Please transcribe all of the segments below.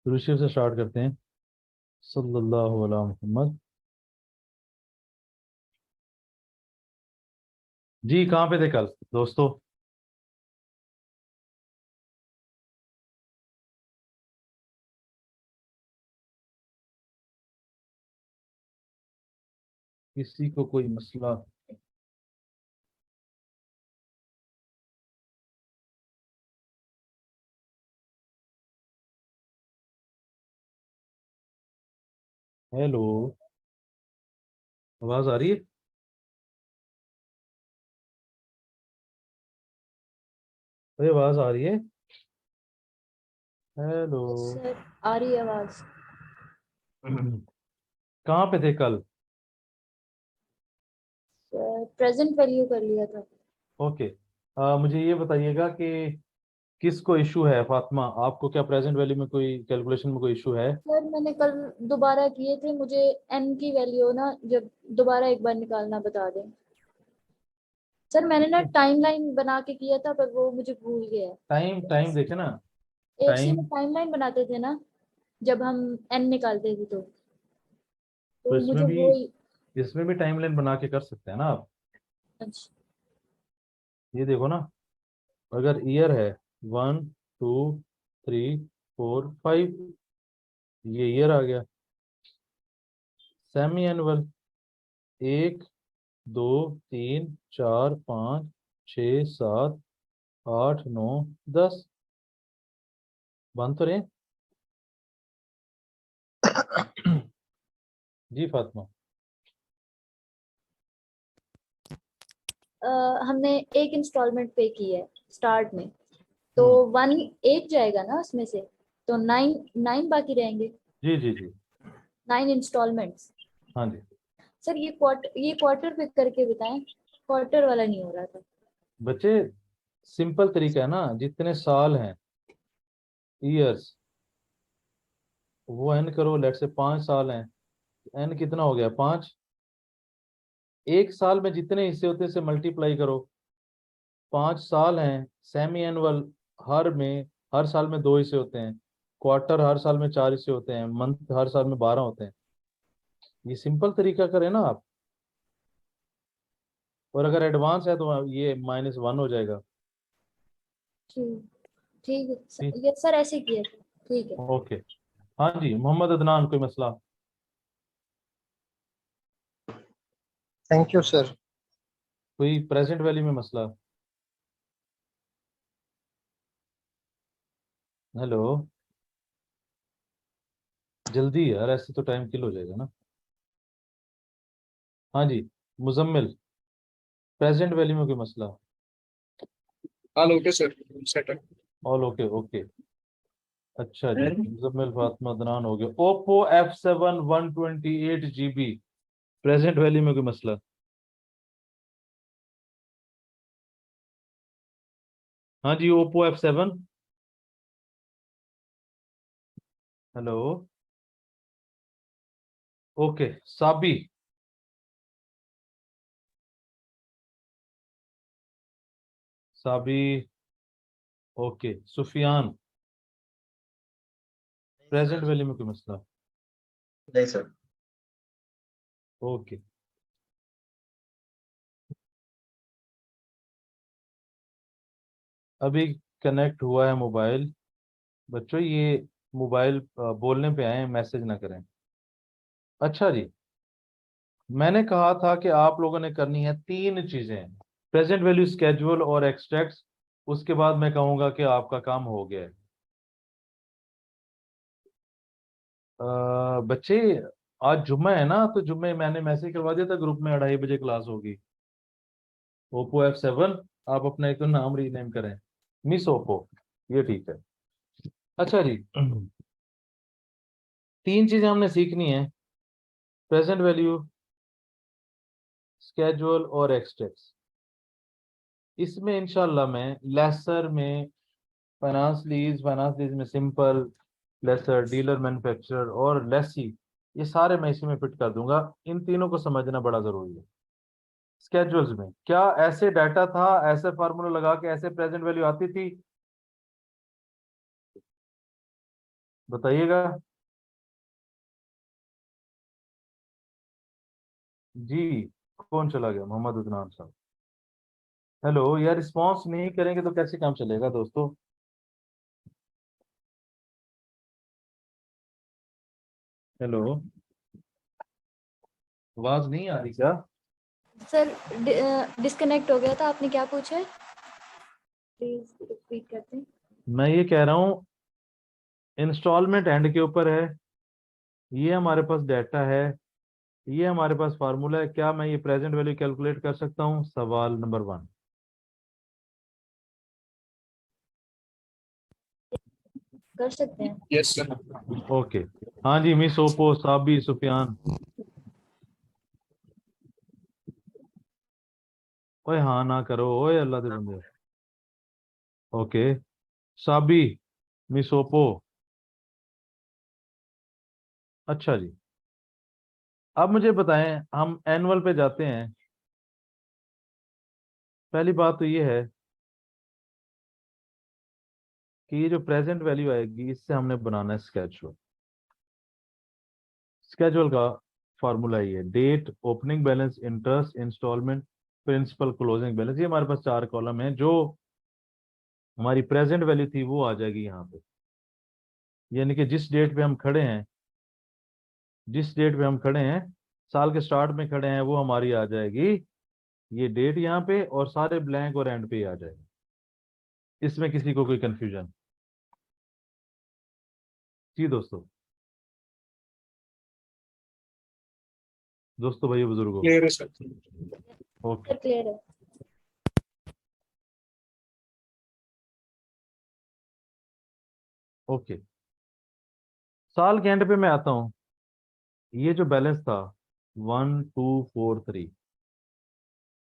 ऋषि से स्टार्ट करते हैं। सल्लल्लाहु अलैहि मोहम्मद। जी कहाँ पे थे कल दोस्तों? किसी को कोई मसला? हेलो, आवाज आ रही है? अरे आवाज आ रही है? हेलो। यस सर, आ रही है आवाज। कहाँ पे थे कल? सर प्रेजेंट वैल्यू कर लिया था। ओके। मुझे ये बताइएगा कि किसको इशू है? फातिमा, आपको क्या प्रेजेंट वैल्यू में कोई कैलकुलेशन में कोई इशू है? सर मैंने कल दोबारा किए थे, मुझे एन की वैल्यू ना जब दोबारा एक बार निकालना बता दें। सर मैंने ना टाइमलाइन बना के किया था पर वो मुझे भूल गया है। टाइम टाइम देखे ना। एक सी में टाइम। टाइमलाइन बनाते थे ना जब हम एन निकालते थे तो तो मुझे वो। इसमें भी टाइमलाइन बना के कर सकते हैं ना आप। अच्छा। ये देखो ना, अगर ईयर है 1 2 3 4 5, ये ईयर आ गया। Semi annual 1 2 3 4 5 6 7 8 9 10। बन तो रहे। जी फातिमा। अ, हमने एक इंस्टॉलमेंट पे की है स्टार्ट में, तो हम्म। वन एक जाएगा ना उसमें से, तो नाइन नाइन बाकी रहेंगे। जी जी जी। 9 इंस्टॉलमेंट्स। हाँ जी। सर ये क्वार्टर पे करके बताएं, क्वार्टर वाला नहीं हो रहा था। बच्चे, सिंपल तरीका है ना, जितने साल हैं, ईयर्स, वो एन करो। लेट से 5 साल हैं, एन कितना हो गया? 5। एक साल में जितने हिस्से होते हैं से मल्टीप्लाई करो। 5 साल हैं। सेमी एनुअल, हर साल में 2 हिस्से होते हैं। क्वार्टर हर साल में 4 हिस्से होते हैं। मंथ हर साल में 12 होते हैं। ये सिंपल तरीका करें ना आप। और अगर एडवांस है तो ये -1 हो जाएगा। ठीक। ठीक है ठीक। ये सर ऐसे किया था। ठीक है। ओके। हाँ जी, मोहम्मद अदनान, कोई मसला? Thank you sir. कोई प्रेजेंट वैल्यू में मसला? हेलो। जल्दी यार, ऐसे तो टाइम किल हो जाएगा ना। हाँ जी, मुजम्मिल, प्रेजेंट वैल्यू में कोई मसला? All okay sir, settle. All okay okay. अच्छा जी, मुजम्मिल फातिमा अदनान हो गया। Oppo F7 128 GB, present value में कोई मसला? हाँ जी, Oppo F7। Hello. Okay. Sabi. Sabi. Okay. Sufiyan, present value में कोई मसला? नहीं सर। ओके। अभी कनेक्ट हुआ है मोबाइल। बच्चों, ये मोबाइल बोलने पे आए, मैसेज ना करें। अच्छा जी, मैंने कहा था कि आप लोगों ने करनी है 3 चीजें: प्रेजेंट वैल्यू, स्केड्यूल और एक्सट्रैक्ट्स। उसके बाद मैं कहूंगा कि आपका काम हो गया है। बच्चे, आज जुम्मा है ना, तो जुम्मे मैंने मैसेज करवा दिया था ग्रुप में, 2:30 बजे क्लास होगी। Oppo F7। आप अपना एक तो नाम रीनेम करें, मिस ओप्पो। ये ठीक है। अच्छा जी, 3 चीजें हमने सीखनी है: प्रेजेंट वैल्यू, स्केड्यूल और एक्सट्रैक्ट्स। इसमें इंशाल्लाह मैं लेसर में फाइनेंस लीज में सिंपल, लेसर, डीलर मैन्युफैक्चरर और लेसी, ये सारे मैं इसी में फिट कर दूंगा। इन तीनों को समझना बड़ा जरूरी है। स्केड्यूल्स में क्या ऐसे डाटा था, ऐसे फार्मूला लगा के ऐसे प्रेजेंट वैल्यू आती थी? बताइएगा जी। कौन चला गया? मोहम्मद उदनान साहब। हेलो यार, रिस्पॉन्स नहीं करेंगे तो कैसे काम चलेगा दोस्तों? हेलो, आवाज नहीं आ रही क्या? सर डिस्कनेक्ट हो गया था, आपने क्या पूछा है? प्लीज रिपीट करते हैं। मैं ये कह रहा हूँ, इंस्टॉलमेंट एंड के ऊपर है, ये हमारे पास डाटा है, ये हमारे पास फार्मूला है। क्या मैं ये प्रेजेंट वैल्यू कैलकुलेट कर सकता हूँ? सवाल नंबर 1। कर सकते हैं। Yes, sir. ओके। हाँ जी, मिस ओपो, साबी, सुफियान। ओए हाँ ना करो, ओए अल्लाह दे बंदे। Okay, Sabi, miss Oppo. अच्छा जी, अब मुझे बताएं, हम एनुअल पे जाते हैं। पहली बात तो ये है कि ये जो प्रेजेंट वैल्यू आएगी, इससे हमने बनाना है स्केजुअल। स्केजुअल का फॉर्मूला ये है, date, opening balance, interest, installment, principal, closing balance. ये हमारे पास 4 कॉलम है। जो हमारी प्रेजेंट वैल्यू थी वो आ जाएगी यहाँ पे, यानी कि जिस डेट पे हम खड़े हैं, साल के स्टार्ट में खड़े हैं, वो हमारी आ जाएगी ये डेट यहाँ पे, और सारे ब्लैंक और एंड पे ही आ जाएगी। इसमें किसी को कोई कंफ्यूजन? जी दोस्तों, दोस्तों, भाई बुजुर्गो। Clear है sir. ओके। सर क्लियर है। ओके, साल के एंड पे मैं आता हूँ। ये जो बैलेंस था 1243,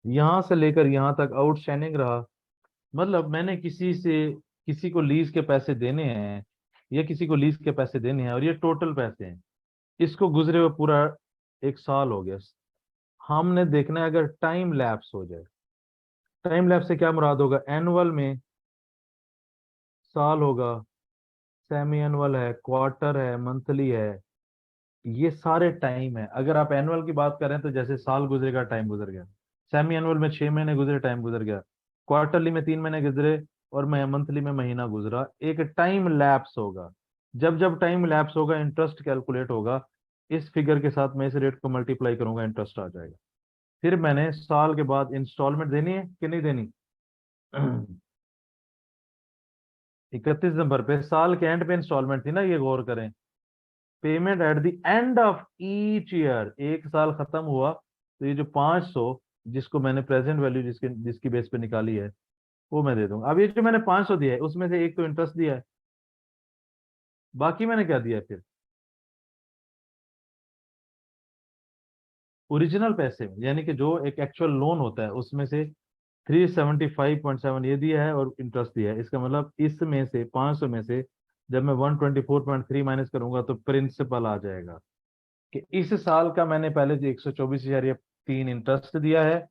यहां से लेकर यहां तक आउटस्टैंडिंग रहा। मतलब मैंने किसी को लीज के पैसे देने हैं, या किसी को लीज के पैसे देने हैं, और ये टोटल पैसे हैं। इसको गुजरे हुए पूरा 1 साल हो गया। हमने देखना है अगर टाइम लैप्स हो जाए। टाइम लैप्स से क्या मुराद होगा? एनुअल में साल होगा, सेमी एनुअल है, क्वार्टर है, मंथली है, ये सारे टाइम है। अगर आप एनुअल की बात करें तो जैसे साल गुजरेगा, टाइम गुजर गया। सेमी एनुअल में 6 महीने गुजरे, टाइम गुजर गया। क्वार्टरली में 3 महीने गुजरे, और मैं मंथली में महीना गुजरा। एक टाइम लैप्स होगा। जब जब टाइम लैप्स होगा, इंटरेस्ट कैलकुलेट होगा। इस फिगर के साथ मैं इस रेट को मल्टीप्लाई करूंगा, इंटरेस्ट आ जाएगा। फिर मैंने साल के बाद इंस्टॉलमेंट देनी है कि नहीं देनी? 31 दिसंबर पे, साल के एंड पे इंस्टॉलमेंट थी ना, ये गौर करें। Payment eight the end of each year, एक साल खत्म हुआ तो ये जो 500, जिसको मैंने प्रेजेंट वैल्यू जिसके जिसकी बेस पे निकाली है, वो मैं दे दूंगा। अब ये जो मैंने 500 दिया है, उसमें से एक तो इंटरेस्ट दिया है, बाकी मैंने क्या दिया है फिर? ओरिजिनल पैसे में, यानी कि जो एक एक्चुअल लोन होता है, उसमें से 375.7 ये दिया है, और इंटरेस्ट दिया है। इसका मतलब इसमें से 500 में से जब मैं 124.3 माइनस करूंगा तो प्रिंसिपल आ जाएगा। कि इस साल का मैंने पहले 124,000 या 3 इंटरेस्ट दिया है,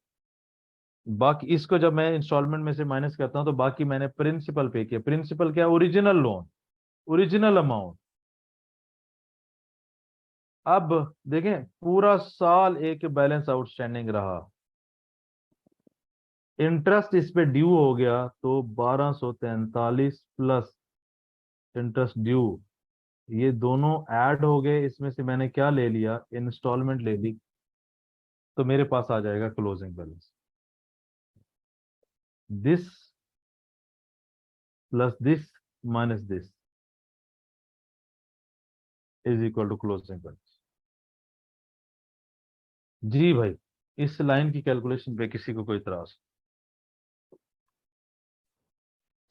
बाकी इसको जब मैं इंस्टॉलमेंट में से माइनस करता हूं तो बाकी मैंने प्रिंसिपल पे किया। प्रिंसिपल क्या? Original loan, original amount. अब देखें, पूरा साल एक बैलेंस आउटस्टैंडिंग रहा, इंटरेस्ट इस पे ड्यू हो गया तो 1243 प्लस इंटरेस्ट ड्यू, ये दोनों ऐड हो गए। इसमें से मैंने क्या ले लिया? इंस्टॉलमेंट ले ली। तो मेरे पास आ जाएगा closing balance, this plus this minus this is equal to closing balance. जी भाई, इस लाइन की कैलकुलेशन पे किसी को कोई इतराज?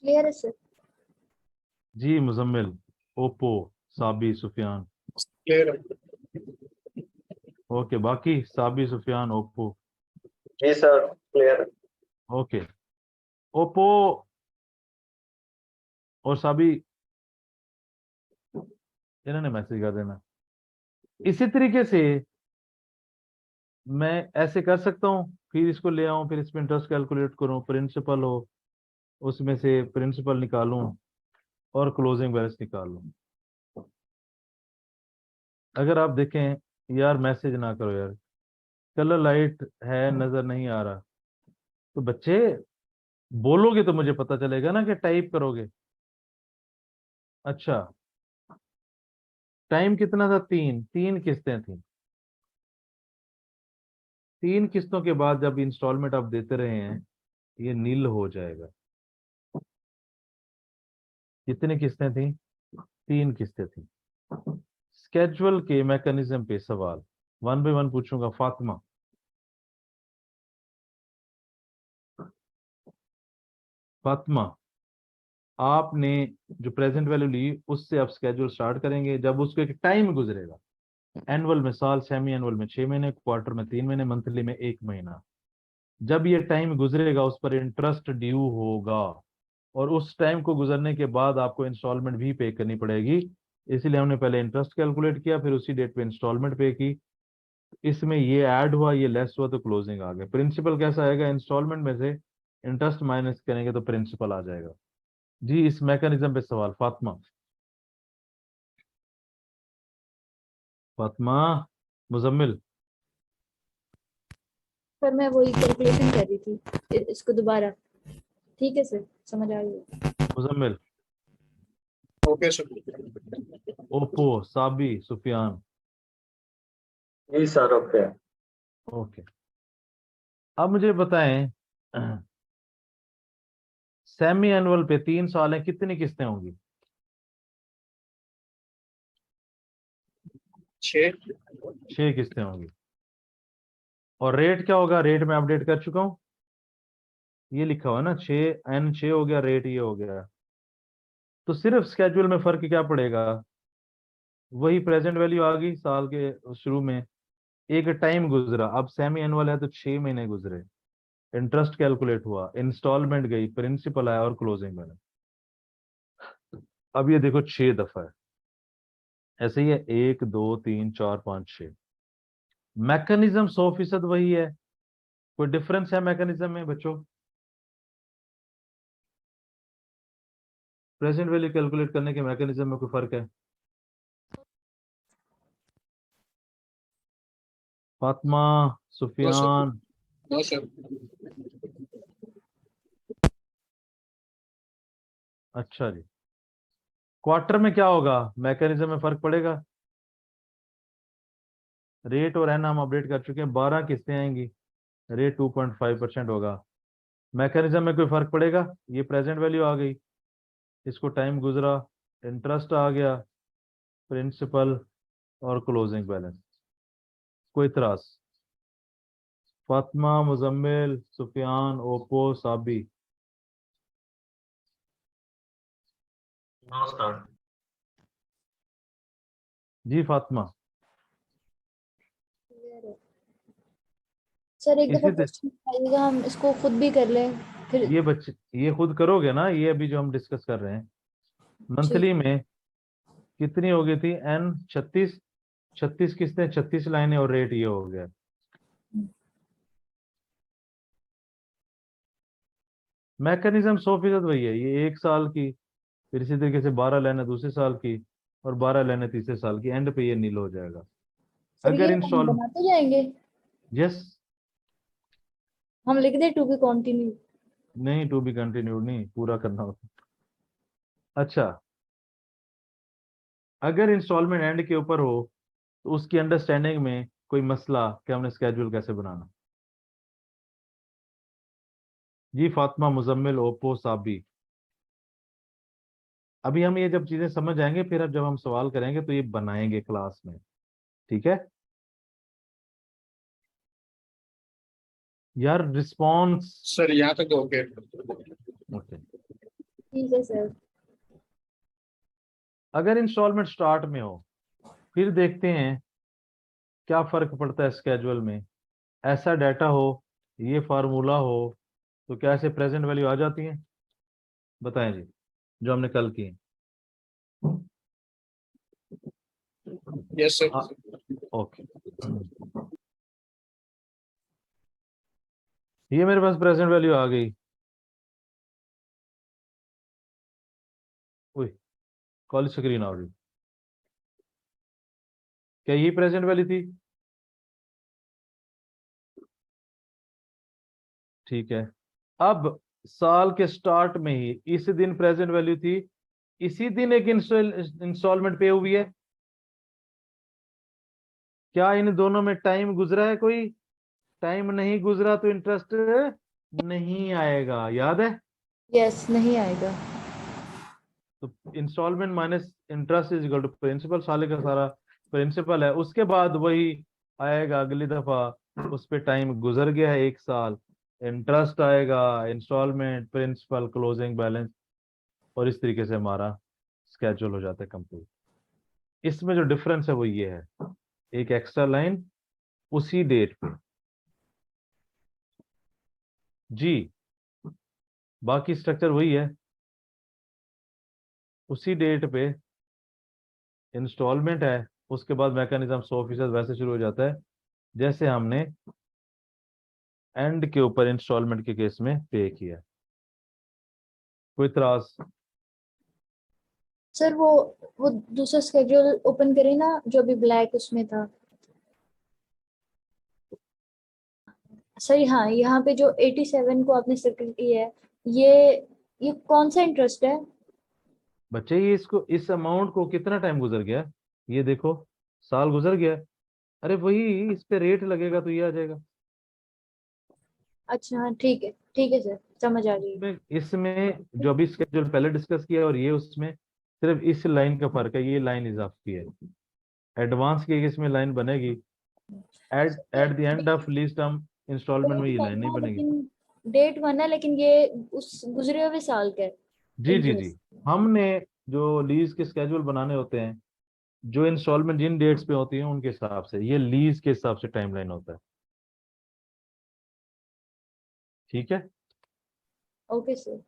क्लियर है सर। जी मुजम्मिल, ओप्पो, साबी, सुफियान। Clear है. ओके, बाकी साबी, सुफियान, ओप्पो। जी सर, क्लियर है. ओके, ओप्पो और साबी, इन्होंने मैसेज कर देना। इसी तरीके से मैं ऐसे कर सकता हूँ, फिर इसको ले आऊं, फिर इसमें इंटरेस्ट कैलकुलेट करूं, प्रिंसिपल हो, उसमें से प्रिंसिपल निकालूं, और क्लोजिंग बैलेंस निकालूं। अगर आप देखें यार, मैसेज ना करो यार, कलर लाइट है नजर नहीं आ रहा, तो बच्चे बोलोगे तो मुझे पता चलेगा ना कि टाइप करोगे। अच्छा, टाइम कितना था? तीन, तीन किस्तें थी। तीन किस्तों के बाद जब इंस्टॉलमेंट आप देते रहे हैं, ये नील हो जाएगा। कितनी किस्तें थी? तीन किस्तें थी। स्केजुअल के मैकेनिज्म पे सवाल वन बाय वन पूछूंगा। फातिमा, फातिमा, आपने जो प्रेजेंट वैल्यू ली उससे आप स्केजुअल स्टार्ट करेंगे जब उसको एक टाइम गुजरेगा। एनुअल में साल, सेमी एनुअल में 6 महीने, क्वार्टर में 3 महीने, मंथली में 1 महीना। जब ये टाइम गुजरेगा उस पर इंटरेस्ट ड्यू होगा, और उस टाइम को गुजरने के बाद आपको इंस्टॉलमेंट भी पे करनी पड़ेगी। इसीलिए हमने पहले इंटरेस्ट कैलकुलेट किया, फिर उसी डेट पे इंस्टॉलमेंट पे की। इसमें ये ऐड हुआ, ये लेस हुआ, तो क्लोजिंग आ गया। प्रिंसिपल कैसा आएगा? इंस्टॉलमेंट में से इंटरेस्ट माइनस करेंगे तो प्रिंसिपल आ जाएगा। जी, इस मैकेनिज्म पे सवाल। फातिमा, फातिमा, मुजम्मिल, सर मैं वही कैलकुलेशन कर रही थी, इसको दोबारा। ठीक है सर, समझ आ गई। Muzammil, okay sir. Oppo, Sabi, Sufiyan. जी सर, ओके। ओके, अब मुझे बताएं, सेमी एनुअल पे 3 साल है, कितनी किस्तें होंगी? 6। 6 किस्तें होंगी। और रेट क्या होगा? रेट में अपडेट कर चुका हूं, ये लिखा हुआ है ना, 6 हो गया, रेट ये हो गया। तो सिर्फ स्केड्यूल में फर्क क्या पड़ेगा? वही प्रेजेंट वैल्यू आ गई साल के शुरू में, एक टाइम गुजरा। अब सेमी एनुअल है तो 6 महीने गुजरे, इंटरेस्ट कैलकुलेट हुआ, इंस्टॉलमेंट गई, प्रिंसिपल आया और क्लोजिंग बैलेंस। अब ये देखो 6 दफा है, ऐसे ही है, 1 2 3 4 5 6। मैकेनिज्म 100% वही है। कोई डिफरेंस है मैकेनिज्म में बच्चों? प्रेजेंट वैल्यू कैलकुलेट करने के मैकेनिज्म में कोई फर्क है? Fatima, no sir. Sufiyan. No sir. अच्छा जी, क्वार्टर में क्या होगा? मैकेनिज्म में फर्क पड़ेगा? रेट और एन हम अपडेट कर चुके हैं, 12 किस्तें आएंगी, रेट 2.5% होगा। मैकेनिज्म में कोई फर्क पड़ेगा? ये प्रेजेंट वैल्यू आ गई, इसको टाइम गुजरा, इंटरेस्ट आ गया, प्रिंसिपल और क्लोजिंग बैलेंस। कोई इतराज? Fatima, Muzammil, Sufiyan, Oppo, Sabi. No sir. जी फातिमा, सर एक दफा इसी तरह क्वेश्चन आइएगा, हम इसको खुद भी कर लें फिर। ये बच्चे, ये खुद करोगे ना, ये अभी जो हम डिस्कस कर रहे हैं। ठीक। मंथली में कितनी हो गई थी? एन 36, 36 किस्तें, 36 लाइनें, और रेट ये हो गया। मैकेनिज्म 100% वही है, ये 1 साल की, फिर इसी तरीके से 12 लाइनें दूसरे साल की, और 12 लाइनें तीसरे साल की, एंड पे ये नील हो जाएगा। सर ये अगर हम इंस्टॉल, बनाते जाएंगे, यस, हम लिख दें टू बी कंटिन्यू। नहीं, टू बी कंटिन्यूड नहीं, पूरा करना होता। अच्छा, अगर इंस्टॉलमेंट एंड के ऊपर हो तो उसकी अंडरस्टैंडिंग में कोई मसला कि हमने स्केड्यूल कैसे बनाना? जी फातिमा, मुजम्मिल, ओप्पो, साबी। अभी हम ये जब चीजें समझ आएंगे, फिर अब जब हम सवाल करेंगे तो ये बनाएंगे क्लास में, ठीक है यार? रिस्पॉन्स, सर यहाँ तक ओके। ओके। ठीक है सर। अगर इंस्टॉलमेंट स्टार्ट में हो, फिर देखते हैं क्या फर्क पड़ता है स्केड्यूल में। ऐसा डाटा हो, ये फार्मूला हो, तो क्या ऐसे प्रेजेंट वैल्यू आ जाती है? बताएं जी, जो हमने कल की। Yes sir. ओके, ये मेरे पास प्रेजेंट वैल्यू आ गई। कॉलेज स्क्रीन आ रही। क्या यही प्रेजेंट वैल्यू थी? ठीक है। अब साल के स्टार्ट में ही इस दिन प्रेजेंट वैल्यू थी, इसी दिन एक इंस्टॉलमेंट पे हुई है। क्या इन दोनों में टाइम गुजरा है? कोई टाइम नहीं गुजरा तो इंटरेस्ट नहीं आएगा, याद है? यस, नहीं आएगा। तो installment minus interest is equal to principal, साले का सारा प्रिंसिपल है, उसके बाद वही आएगा अगली दफा, उस पे टाइम गुजर गया है 1 साल, इंटरेस्ट आएगा, इंस्टॉलमेंट, प्रिंसिपल, क्लोजिंग बैलेंस, और इस तरीके से हमारा स्केड्यूल हो जाता है कंप्लीट। इसमें जो डिफरेंस है वो ये है, एक एक्स्ट्रा लाइन उसी डेट पे। जी, बाकी स्ट्रक्चर वही है, उसी डेट पे इंस्टॉलमेंट है, उसके बाद मैकेनिज्म 100% वैसे शुरू हो जाता है जैसे हमने एंड के ऊपर इंस्टॉलमेंट के केस में पे किया। कोई इतराज? सर वो दूसरा स्केड्यूल ओपन करें ना, जो अभी ब्लैक उसमें था। सर हाँ, यहाँ पे जो 87 को आपने सर्कल किया है, ये कौन सा इंटरेस्ट है? बच्चे ये इसको, इस अमाउंट को कितना टाइम गुजर गया, ये देखो, साल गुजर गया। अरे वही इस पे रेट लगेगा तो ये आ जाएगा। अच्छा हाँ, ठीक है सर, समझ आ गई। इसमें इसमें जो अभी स्केड्यूल पहले डिस्कस किया और ये उसमें सिर्फ इस लाइन का फर्क है, ये लाइन इजाफी है। एडवांस की एक इसमें लाइन बनेगी, at at the end of lease term installment में डेट ये लाइन वन नहीं है बनेगी। लेकिन डेट वन है, लेकिन ये उस गुजरे हुए साल का है जी जी जी। इंटरेस्ट। हमने जो लीज के स्केड्यूल बनाने होते हैं, जो इंस्टॉलमेंट जिन डेट्स पे होती है उनके हिसाब से, ये लीज के हिसाब से टाइमलाइन होता है। ठीक है। Okay sir.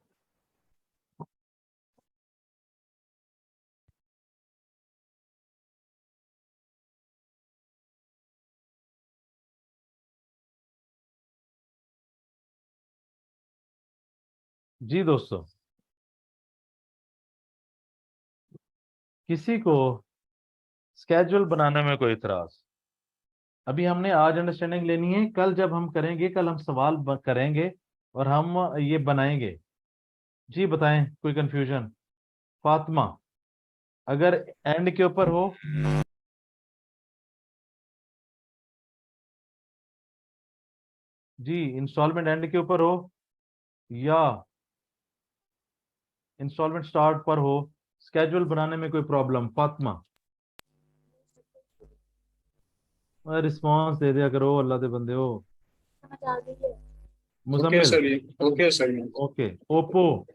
जी दोस्तों, किसी को स्केड्यूल बनाने में कोई इतराज? अभी हमने आज अंडरस्टैंडिंग लेनी है, कल जब हम करेंगे, कल हम सवाल करेंगे और हम ये बनाएंगे। जी बताएं, कोई कंफ्यूजन? फातिमा, अगर एंड के ऊपर हो, जी इंस्टॉलमेंट एंड के ऊपर हो या इंस्टॉलमेंट स्टार्ट पर हो, स्केड्यूल बनाने में कोई प्रॉब्लम? फातिमा, रिस्पांस दे दिया करो, अल्लाह दे बंदे हो। समझ आ गई है। ओके मुजम्मिल, सर ये ओके सर ये okay. Oppo,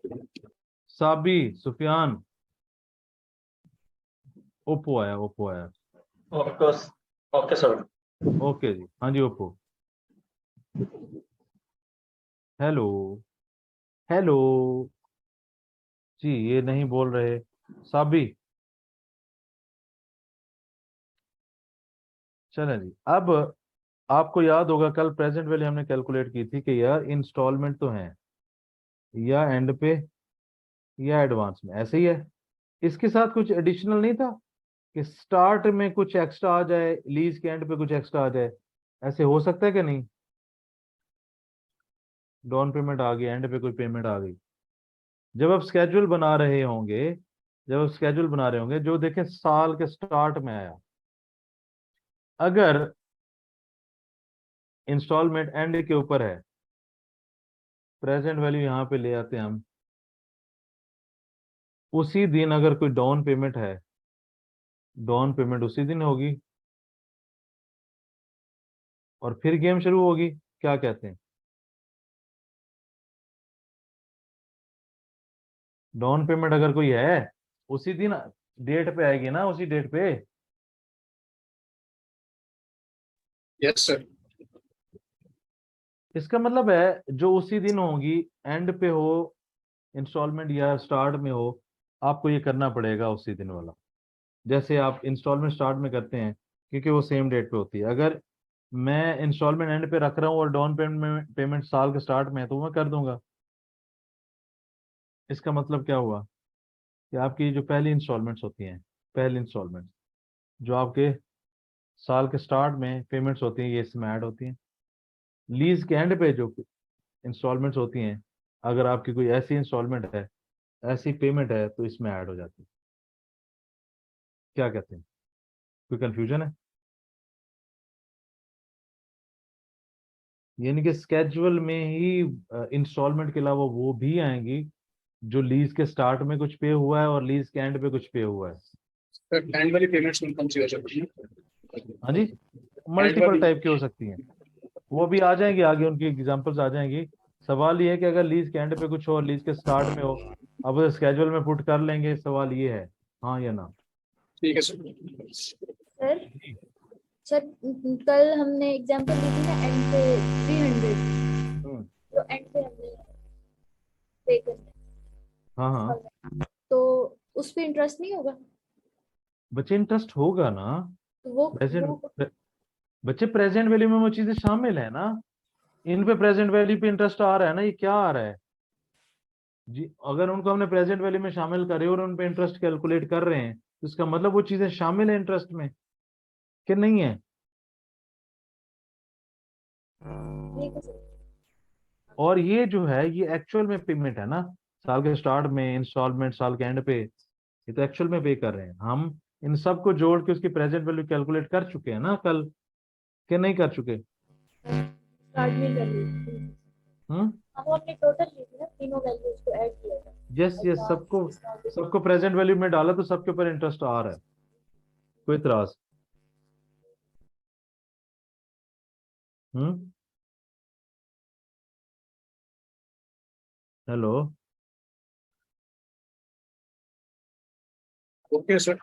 Sabi, Sufiyan, Oppo आया, ओप्पो आया। Okay okay sir. ओके जी, हाँ जी ओप्पो। Hello, hello. जी ये नहीं बोल रहे। साबी, चलें जी। अब आपको याद होगा कल प्रेजेंट वैल्यू हमने कैलकुलेट की थी कि यार इंस्टॉलमेंट तो है या एंड पे या एडवांस में, ऐसे ही है। इसके साथ कुछ एडिशनल नहीं था कि स्टार्ट में कुछ एक्स्ट्रा आ जाए, लीज के एंड पे कुछ एक्स्ट्रा आ जाए? ऐसे हो सकता है कि नहीं? डाउन पेमेंट आ गई, एंड पे कोई पेमेंट आ गई। जब आप स्केड्यूल बना रहे होंगे, जब आप स्केड्यूल बना रहे होंगे, जो देखें साल के स्टार्ट में आया, अगर इंस्टॉलमेंट एंड के ऊपर है, प्रेजेंट वैल्यू यहां पे ले आते हैं हम, उसी दिन अगर कोई डाउन पेमेंट है, डाउन पेमेंट उसी दिन होगी और फिर गेम शुरू होगी। क्या कहते हैं? डाउन पेमेंट अगर कोई है, उसी दिन डेट पे आएगी ना, उसी डेट पे। Yes sir. इसका मतलब है जो उसी दिन होगी, एंड पे हो इंस्टॉलमेंट या स्टार्ट में हो, आपको ये करना पड़ेगा उसी दिन वाला। जैसे आप इंस्टॉलमेंट स्टार्ट में करते हैं क्योंकि वो सेम डेट पे होती है। अगर मैं इंस्टॉलमेंट एंड पे रख रहा हूँ और डाउन पेमेंट साल के स्टार्ट में है तो मैं कर दूंगा। इसका मतलब क्या हुआ कि आपकी जो पहली इंस्टॉलमेंट्स होती हैं, पहली इंस्टॉलमेंट जो आपके साल के स्टार्ट में पेमेंट्स होती हैं, ये इसमें ऐड होती हैं। लीज के एंड पे जो इंस्टॉलमेंट्स होती हैं, अगर आपकी कोई ऐसी इंस्टॉलमेंट है, ऐसी पेमेंट है, तो इसमें ऐड हो जाती है। क्या कहते हैं? कोई कंफ्यूजन है? यानी कि स्केजुअल में ही इंस्टॉलमेंट के अलावा वो भी आएंगी जो लीज के स्टार्ट में कुछ पे हुआ है और लीज के एंड पे कुछ पे हुआ है। सर एंड वाली पेमेंट्स में कौन सी हो सकती है? हाँ जी, एंड मल्टीपल वाली। टाइप की हो सकती हैं, वो भी आ जाएंगी आगे, उनकी एग्जांपल्स आ जाएंगी। सवाल ये है कि अगर लीज के एंड पे कुछ हो और लीज के स्टार्ट में हो, अब उसे स्केजुअल में पुट कर लेंगे। सवाल ये है, हाँ या ना? ठीक है सर। सर जी। सर कल हमने एग्जांपल ली थी ना एंड पे 300, हम्म, तो एंड पे हमने पे हाँ हाँ। करना, तो उस पे इंटरेस्ट नहीं होगा? बच्चे इंटरेस्ट होगा ना। तो प्रेजेंट, वो बच्चे प्रेजेंट वैल्यू में वो चीजें शामिल है ना। इन पे प्रेजेंट वैल्यू पे इंटरेस्ट आ रहा है ना, ये क्या आ रहा है जी? अगर उनको हमने प्रेजेंट वैल्यू में शामिल करे और उन पे इंटरेस्ट कैलकुलेट कर रहे हैं, तो इसका मतलब वो चीजें शामिल है इंटरेस्ट में कि नहीं है? ठीक है सर। और ये जो है, ये एक्चुअल में पेमेंट है ना। साल के स्टार्ट में इंस्टॉलमेंट, साल के एंड पे, ये तो एक्चुअल में पे कर रहे हैं हम। इन सब को जोड़ के उसकी प्रेजेंट वैल्यू कैलकुलेट कर चुके हैं ना कल, कि नहीं कर चुके? स्टार्ट में कर ली थी। हम्म। अब वो हमने टोटल ली थी ना, तीनों वैल्यूज को ऐड किया था। यस यस, सबको, एडवांस, सबको प्रेजेंट वैल्यू में डाला तो सबके ऊपर इंटरेस्ट आ रहा है। कोई इतराज? हम्म। हेलो। Okay sir.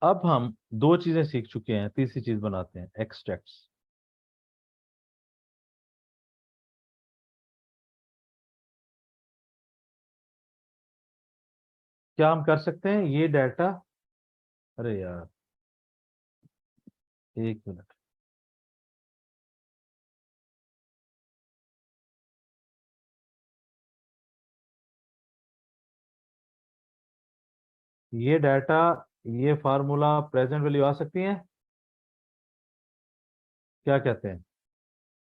अब हम दो चीजें सीख चुके हैं, तीसरी चीज बनाते हैं, एक्सट्रैक्ट्स। क्या हम कर सकते हैं ये डाटा? अरे यार, एक मिनट। ये डाटा, ये फार्मूला प्रेजेंट वैल्यू आ सकती है? क्या कहते हैं?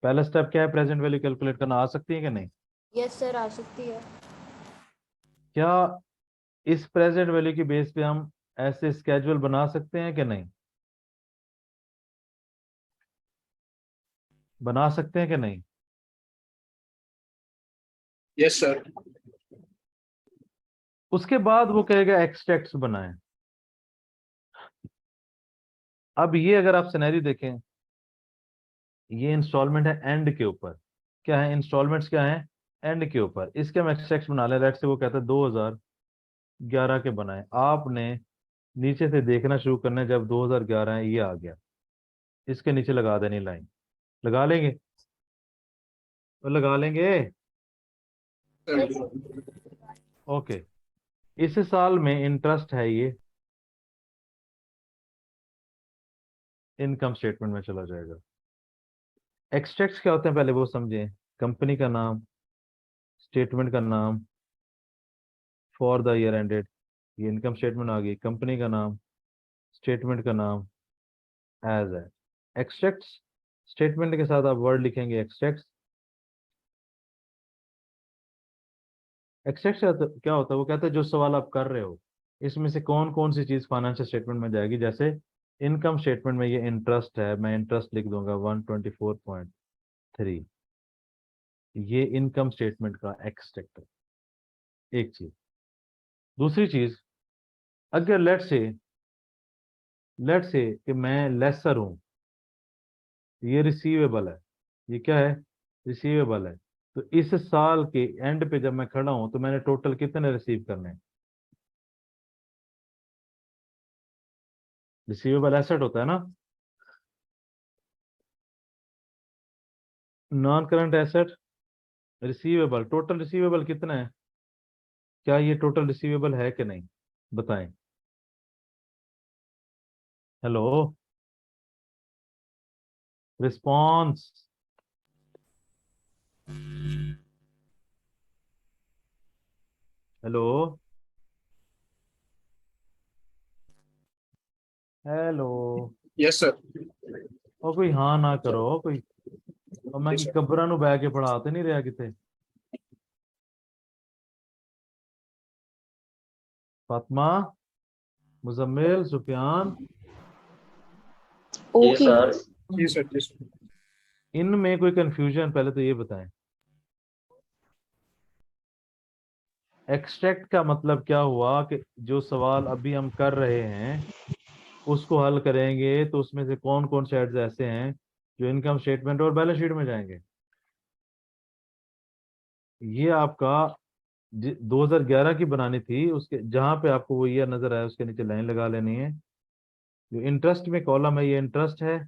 पहला स्टेप क्या है, प्रेजेंट वैल्यू कैलकुलेट करना, आ सकती है कि नहीं? यस सर आ सकती है। क्या इस प्रेजेंट वैल्यू की बेस पे हम ऐसे स्केजुअल बना सकते हैं कि नहीं? बना सकते हैं कि नहीं? Yes sir. उसके बाद वो कहेगा एक्सट्रैक्ट्स बनाएं। अब ये अगर आप सिनेरियो देखें, ये इंस्टॉलमेंट है एंड के ऊपर। क्या है इंस्टॉलमेंट्स, क्या है एंड के ऊपर। इसके हम एक्सट्रैक्ट्स बना लें। लेट से वो कहता है 2011 के बनाए। आपने नीचे से देखना शुरू करना है, जब 2011 है ये आ गया, इसके नीचे लगा देनी लाइन। लगा लेंगे? तो लगा लेंगे। Yes sir sir. ओके। इस साल में इंटरेस्ट है, ये इनकम स्टेटमेंट में चला जाएगा। एक्सट्रैक्ट्स क्या होते हैं पहले वो समझें। कंपनी का नाम, स्टेटमेंट का नाम फॉर द ईयर एंडेड, ये इनकम स्टेटमेंट आ गई। कंपनी का नाम, स्टेटमेंट का नाम एज है। एक्सट्रैक्ट्स, स्टेटमेंट के साथ आप वर्ड लिखेंगे एक्सट्रैक्ट्स। एक्सट्रैक्ट क्या होता है? वो कहता है जो सवाल आप कर रहे हो, इसमें से कौन कौन सी चीज फाइनेंशियल स्टेटमेंट में जाएगी। जैसे इनकम स्टेटमेंट में ये इंटरेस्ट है, मैं इंटरेस्ट लिख दूंगा 124.3। ये इनकम स्टेटमेंट का एक्सट्रैक्ट है, एक चीज। दूसरी चीज, अगर लेट से कि मैं लेसर हूं, ये रिसीवेबल है। ये क्या है? रिसीवेबल है। तो इस साल के एंड पे जब मैं खड़ा हूं, तो मैंने टोटल कितने रिसीव करने हैं? रिसीवेबल एसेट होता है ना। Non current asset, receivable, total receivable कितना है? क्या ये टोटल रिसीवेबल है कि नहीं? बताएं। Hello, response. Hello hello. Yes sir. और कोई हाँ ना करो कोई। और मैं जी कि सर। कब्ਰਾਂ ਨੂੰ ਬਹਿ ਕੇ ਪੜਾ ਤੇ ਨਹੀਂ ਰਿਹਾ ਕਿਤੇ। फातिमा, मुजम्मिल, सुफियान, जी ओके। सर। जी सर। जी सर। इनमें कोई कंफ्यूजन पहले तो ये बताएं। एक्सट्रैक्ट का मतलब क्या हुआ कि जो सवाल अभी हम कर रहे हैं उसको हल करेंगे तो उसमें से कौन कौन से हेड्स ऐसे हैं जो इनकम स्टेटमेंट और बैलेंस शीट में जाएंगे। ये आपका 2011 की बनानी थी, उसके जहां पे आपको वो ईयर नजर आया उसके नीचे लाइन लगा लेनी है। जो इंटरेस्ट में कॉलम है ये इंटरेस्ट है,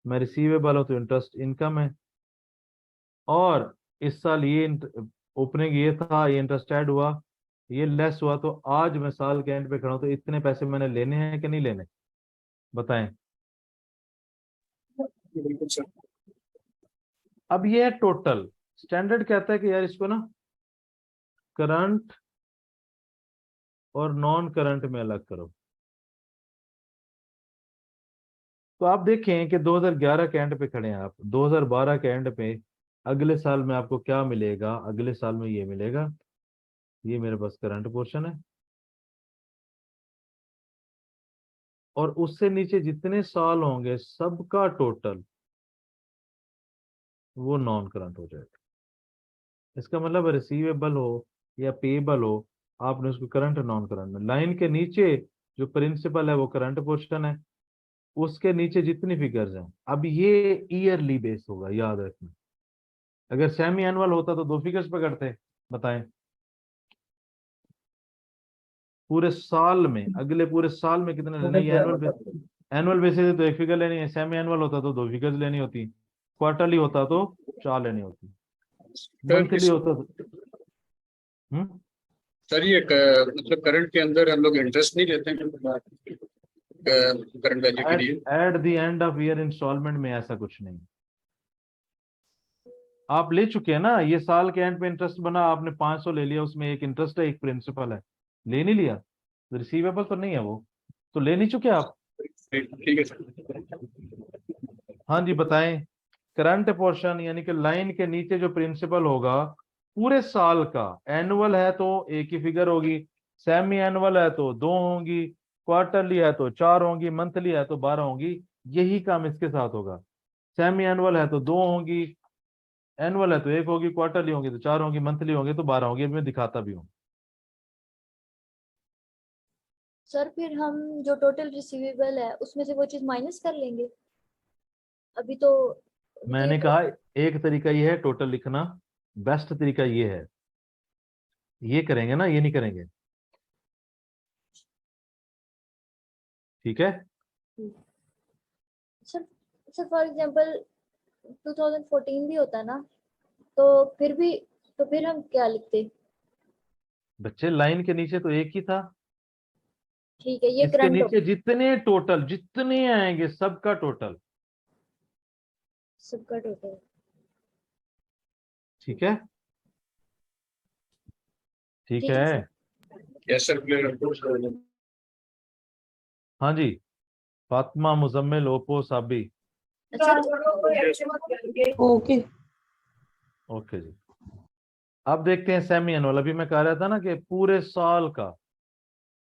मैं रिसीवेबल हूं तो इंटरेस्ट इनकम है। और इस साल ये ओपनिंग ये था, ये इंटरेस्ट ऐड हुआ, ये लेस हुआ, तो आज मैं साल के एंड पे खड़ा हूं तो इतने पैसे मैंने लेने हैं कि नहीं लेने, बताएं। बिल्कुल सर। अब ये है टोटल। स्टैंडर्ड कहता है कि यार इसको ना करंट और नॉन करंट में अलग करो। तो आप देखें कि 2011 के एंड पे खड़े हैं आप, 2012 के एंड पे अगले साल में आपको क्या मिलेगा, अगले साल में ये मिलेगा। ये मेरे पास करंट पोर्शन है, और उससे नीचे जितने साल होंगे सबका टोटल वो नॉन करंट हो जाएगा। इसका मतलब रिसीवेबल हो या पेएबल हो, आपने उसको करंट नॉन करंट में, लाइन के नीचे जो प्रिंसिपल है वो करंट पोर्शन है, उसके नीचे जितनी फिगर्स हैं। अब ये ईयरली बेस होगा, याद रखना। अगर सेमी एनुअल होता तो दो फिगर्स पकड़ते, बताएं। पूरे साल में, अगले पूरे साल में कितने लेने, ये एनुअल बेसिस है तो एक फिगर लेनी है, सेमी एनुअल होता तो दो फिगर्स लेनी होती, क्वार्टरली होता तो चार लेनी होती, सर मंथली इस होता तो सर ये मतलब करंट के अंदर हम लोग इंटरेस्ट नहीं लेते हैं करंट वैल्यू के एट लिए। At the end of year installment में ऐसा कुछ नहीं। आप ले चुके हैं ना, ये साल के एंड पे इंटरेस्ट बना, आपने 500 ले लिया, उसमें एक इंटरेस्ट है एक प्रिंसिपल है, ले नहीं लिया, रिसीवेबल तो नहीं है वो, तो ले नहीं चुके आप। ठीक है सर। हाँ जी बताएं। करंट पोर्शन यानी कि लाइन के नीचे जो प्रिंसिपल होगा पूरे साल का, एनुअल है तो एक ही फिगर होगी, सेमी एनुअल है तो दो होंगी, क्वार्टरली है तो चार होंगी, मंथली है तो 12 होंगी। यही काम इसके साथ होगा। सेमी एनुअल है तो दो होंगी, एनुअल है तो एक होगी, क्वार्टरली होंगी तो चार होंगी, मंथली होंगे तो 12 होंगी। अभी मैं दिखाता भी हूँ। सर फिर हम जो टोटल रिसीवेबल है उसमें से वो चीज माइनस कर लेंगे। अभी तो मैंने ये कहा एक तरीका ये है टोटल लिखना, बेस्ट तरीका ये है। ये करेंगे ना, ये नहीं करेंगे, ठीक है। सर सर फॉर एग्जांपल 2014 भी होता ना, तो फिर भी, तो फिर हम क्या लिखते। बच्चे लाइन के नीचे तो एक ही था, ठीक है, ये इसके करंट नीचे जितने टोटल जितने आएंगे सबका टोटल, सबका टोटल। ठीक है। ठीक ठीक है है। सर। Yes sir clear. हाँ जी, फातिमा, मुजम्मिल, ओप्पो, साबी। अच्छा। ओके। ओके जी। अब देखते हैं सेमी एनुअल। अभी मैं कह रहा था ना कि पूरे साल का,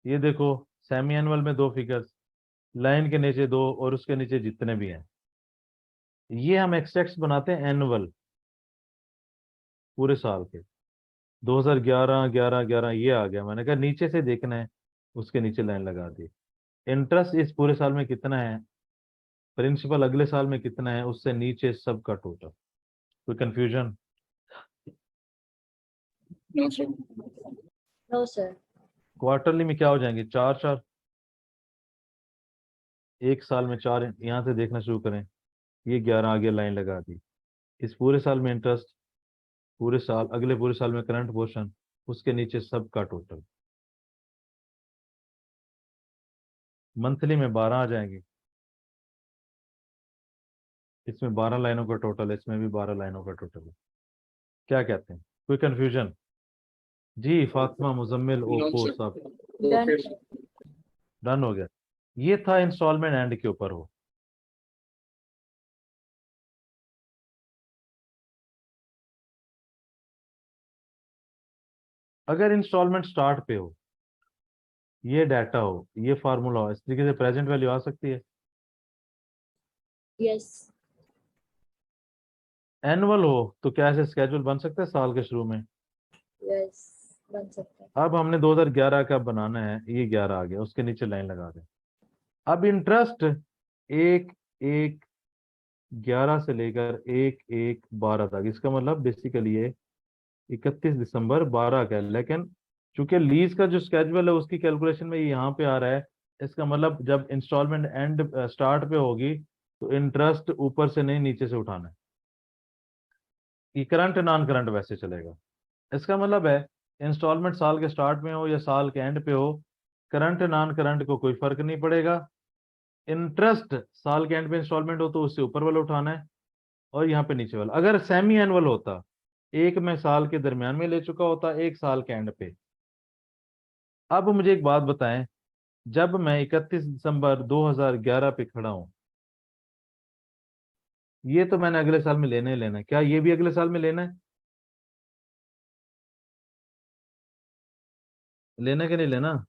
ये देखो सेमी एनुअल में दो फिगर्स, लाइन के नीचे दो और उसके नीचे जितने भी हैं, ये हम एक्सट्रैक्ट्स बनाते हैं एनुअल, पूरे साल के। 2011 11 11 ये आ गया, मैंने कहा नीचे से देखना है, उसके नीचे लाइन लगा दी। इंटरेस्ट इस पूरे साल में कितना है, प्रिंसिपल अगले साल में कितना है, उससे नीचे सबका टोटल। कोई confusion? No sir. No sir. Quarterly में क्या हो जाएंगे, चार चार, एक साल में चार, यहां से देखना शुरू करें, ये 11 आगे लाइन लगा दी। इस पूरे साल में इंटरेस्ट, पूरे साल, अगले पूरे साल में करंट पोर्शन, उसके नीचे सबका टोटल। मंथली में 12 आ जाएंगे, इसमें 12 लाइनों का टोटल है, इसमें भी 12 लाइनों का टोटल है। क्या कहते हैं, कोई कंफ्यूजन? जी फातिमा मुजम्मिल ओप्पो sir. सब डन। Okay. डन हो गया। ये था इंस्टॉलमेंट एंड के ऊपर हो। अगर इंस्टॉलमेंट स्टार्ट पे हो, ये डाटा हो, ये फार्मूला हो, इस तरीके से प्रेजेंट वैल्यू आ सकती है। यस। एनुअल हो तो क्या ऐसे स्केड्यूल बन सकता है साल के शुरू में? यस बन सकता है। अब हमने 2011 का बनाना है, ये 11 आ गया, उसके नीचे लाइन लगा दें। अब इंटरेस्ट 1/1/11 से लेकर 1/1/12 तक, इसका मतलब बेसिकली ये 31 दिसंबर 12 का है। लेकिन चूंकि लीज का जो स्केड्यूल है उसकी कैलकुलेशन में ये यहाँ पे आ रहा है, इसका मतलब जब इंस्टॉलमेंट एंड स्टार्ट पे होगी तो इंटरेस्ट ऊपर से नहीं नीचे से उठाना है। ये करंट नॉन करंट वैसे चलेगा। इसका मतलब है इंस्टॉलमेंट साल के स्टार्ट में हो या साल के एंड पे हो, करंट नॉन करंट को कोई फर्क नहीं पड़ेगा। इंटरेस्ट साल के एंड पे इंस्टॉलमेंट हो तो उससे ऊपर वाला उठाना है और यहाँ पे नीचे वाला। अगर सेमी एनुअल होता, एक मैं साल के दरमियान में ले चुका होता, एक साल के एंड पे। अब मुझे एक बात बताएं, जब मैं 31 दिसंबर 2011 पे खड़ा हूं, ये तो मैंने अगले साल में लेना ही लेना है, क्या ये भी अगले साल में लेना है? लेना कि नहीं लेना?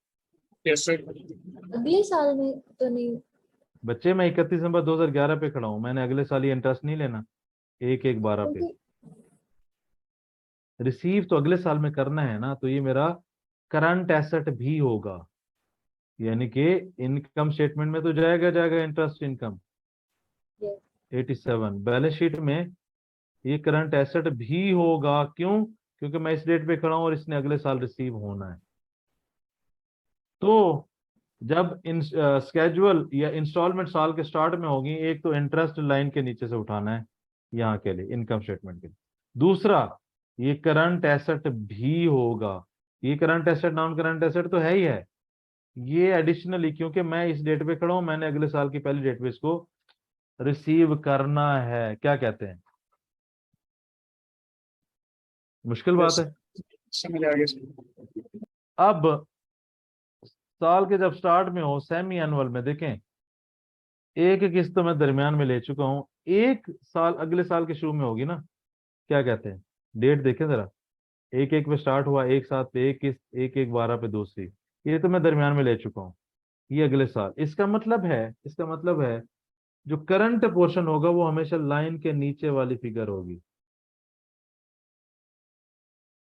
Yes, sir. अगले साल में तो नहीं। बच्चे मैं 31 दिसंबर 2011 पे खड़ा हूं, मैंने अगले साल ये इंटरेस्ट नहीं लेना 1/1/12 पे? क्योंकि रिसीव तो अगले साल में करना है ना, तो ये मेरा करंट एसेट भी होगा, यानी कि इनकम स्टेटमेंट में तो जाएगा जाएगा interest income. Yes 87 balance sheet में ये करंट एसेट भी होगा। क्यों? क्योंकि मैं इस डेट पे खड़ा हूं और इसने अगले साल रिसीव होना है। तो जब इन स्केजुअल या इंस्टॉलमेंट साल के स्टार्ट में होगी, एक तो इंटरेस्ट लाइन के नीचे से उठाना है यहाँ के लिए, इनकम स्टेटमेंट के लिए। दूसरा, ये करंट एसेट भी होगा। ये current asset non current asset तो है ही है, ये एडिशनली क्योंकि मैं इस डेट पे खड़ा हूं, मैंने अगले साल की पहली डेट पे इसको रिसीव करना है। क्या कहते हैं? मुश्किल बात Yes. है। समझ आ गया sir. अब साल के जब स्टार्ट में हो, सेमी एनुअल में देखें, एक किस्त तो मैं दरमियान में ले चुका हूं, एक साल अगले साल के शुरू में होगी ना। क्या कहते हैं? डेट देखें जरा, 1/1 पे स्टार्ट हुआ, 1/7 पे एक किस्त, 1/1/12 पे दूसरी, ये तो मैं दरमियान में ले चुका हूँ। ये अगले साल, इसका मतलब है जो करंट पोर्शन होगा वो हमेशा लाइन के नीचे वाली फिगर होगी।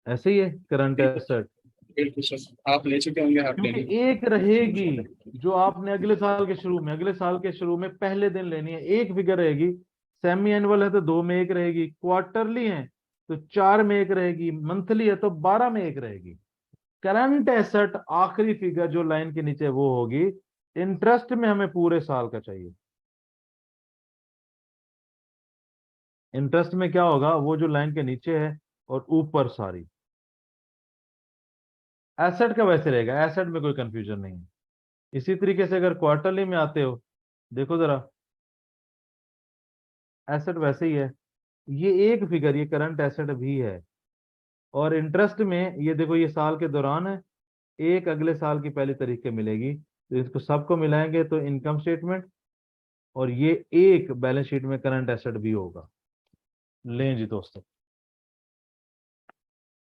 ऐसे ही है करंट एसेट, बिल्कुल सर, आप ले चुके होंगे, आप ले क्योंकि लेंगे। एक रहेगी जो आपने अगले साल के शुरू में पहले दिन लेनी है, एक फिगर रहेगी। सेमी एनुअल है तो 2 में एक रहेगी, क्वार्टरली है तो 4 में एक रहेगी, मंथली है तो 12 में एक रहेगी। करंट एसेट आखिरी फिगर जो लाइन के नीचे वो होगी। इंटरेस्ट में हमें पूरे साल का चाहिए। इंटरेस्ट में क्या होगा, वो जो लाइन के नीचे है और ऊपर सारी। एसेट का वैसे रहेगा, एसेट में कोई कंफ्यूजन नहीं है। इसी तरीके से अगर क्वार्टरली में आते हो, देखो जरा, एसेट वैसे ही है, ये एक फिगर, ये करंट एसेट भी है। और इंटरेस्ट में ये देखो, ये साल के दौरान है, एक अगले साल की पहली तारीख के मिलेगी, तो इसको सबको मिलाएंगे तो इनकम स्टेटमेंट, और ये एक बैलेंस शीट में करंट एसेट भी होगा। लें जी दोस्तों,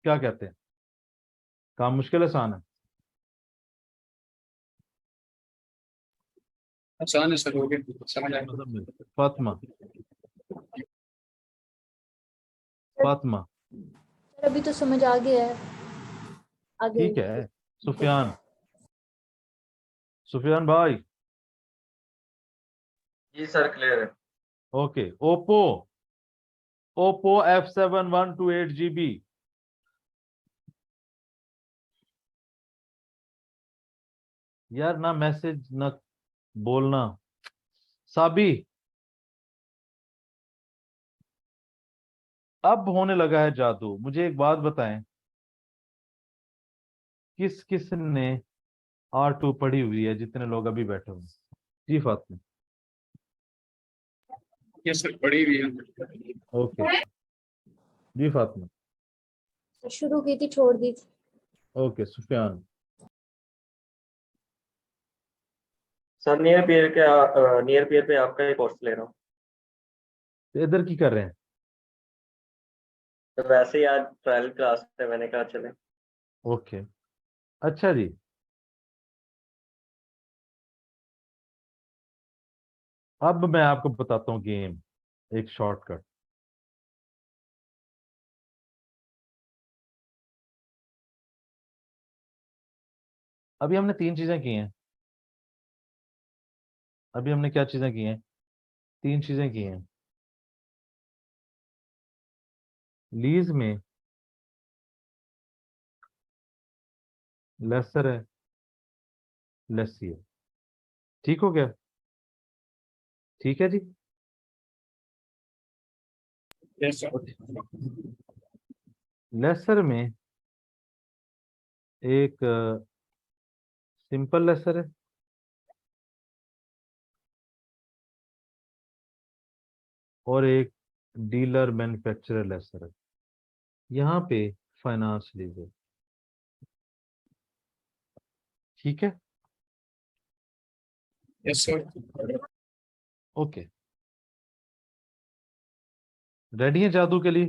क्या कहते हैं? काम मुश्किल आसान है? आसान है सर, हो गया, समझ आया। मुजम्मिल, फातिमा, फातिमा, सर अभी तो समझ आ गया है। आगे ठीक है। सुफियान, सुफियान भाई, जी सर, क्लियर है। ओके। ओप्पो, ओप्पो F7128GB, यार ना मैसेज ना बोलना। साबी, अब होने लगा है जादू। मुझे एक बात बताएं, किस किस ने R2 पढ़ी हुई है जितने लोग अभी बैठे हुए हैं? जी फातिमा, ये सर बड़ी हुई है। ओके। जी फातिमा, शुरू की थी, छोड़ दी थी। Okay Sufiyan. Sir near peer पे आपका ही कोर्स ले रहा हूँ। तो इधर की कर रहे हैं? तो वैसे ही आज ट्रायल क्लास है, मैंने कहा चले। ओके अच्छा जी। अब मैं आपको बताता हूँ गेम, एक शॉर्टकट। अभी हमने तीन चीजें की हैं। अभी हमने क्या चीजें की हैं? तीन चीजें की हैं। लीज में लेसर है, लेसी है। ठीक हो गया? ठीक है जी। Yes, sir. लेसर में एक सिंपल लेसर है और एक डीलर मैन्युफैक्चरर लेसर है। यहाँ पे फाइनेंस लीज है। ठीक है? Yes, sir. ओके, रेडी है जादू के लिए?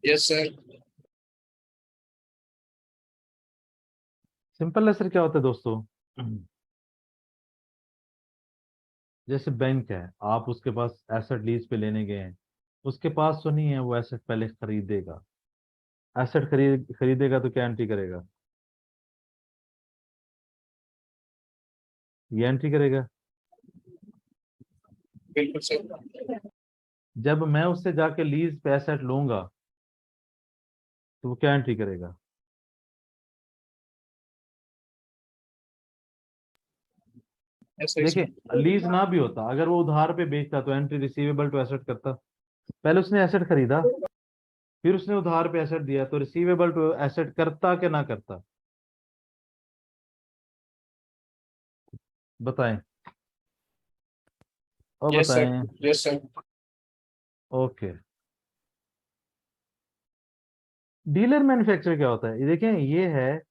Yes, sir. सिंपल लेसर क्या होता है दोस्तों? जैसे बैंक है, आप उसके पास एसेट लीज पे लेने गए हैं, उसके पास तो नहीं है, वो एसेट पहले खरीदेगा। एसेट खरीदेगा तो क्या एंट्री करेगा? ये एंट्री करेगा। बिल्कुल सर। जब मैं उससे जाके लीज पे एसेट लूंगा तो वो क्या एंट्री करेगा? ऐसा ही देखिए, सर। लीज ना भी होता, अगर वो उधार पे बेचता तो एंट्री रिसीवेबल टू एसेट करता। पहले उसने एसेट खरीदा, फिर उसने उधार पे एसेट दिया, तो रिसीवेबल टू एसेट करता कि ना करता? बताएं, और यस सर। बताएं। Yes sir. Okay, dealer manufacture क्या होता है? ये देखें, ये है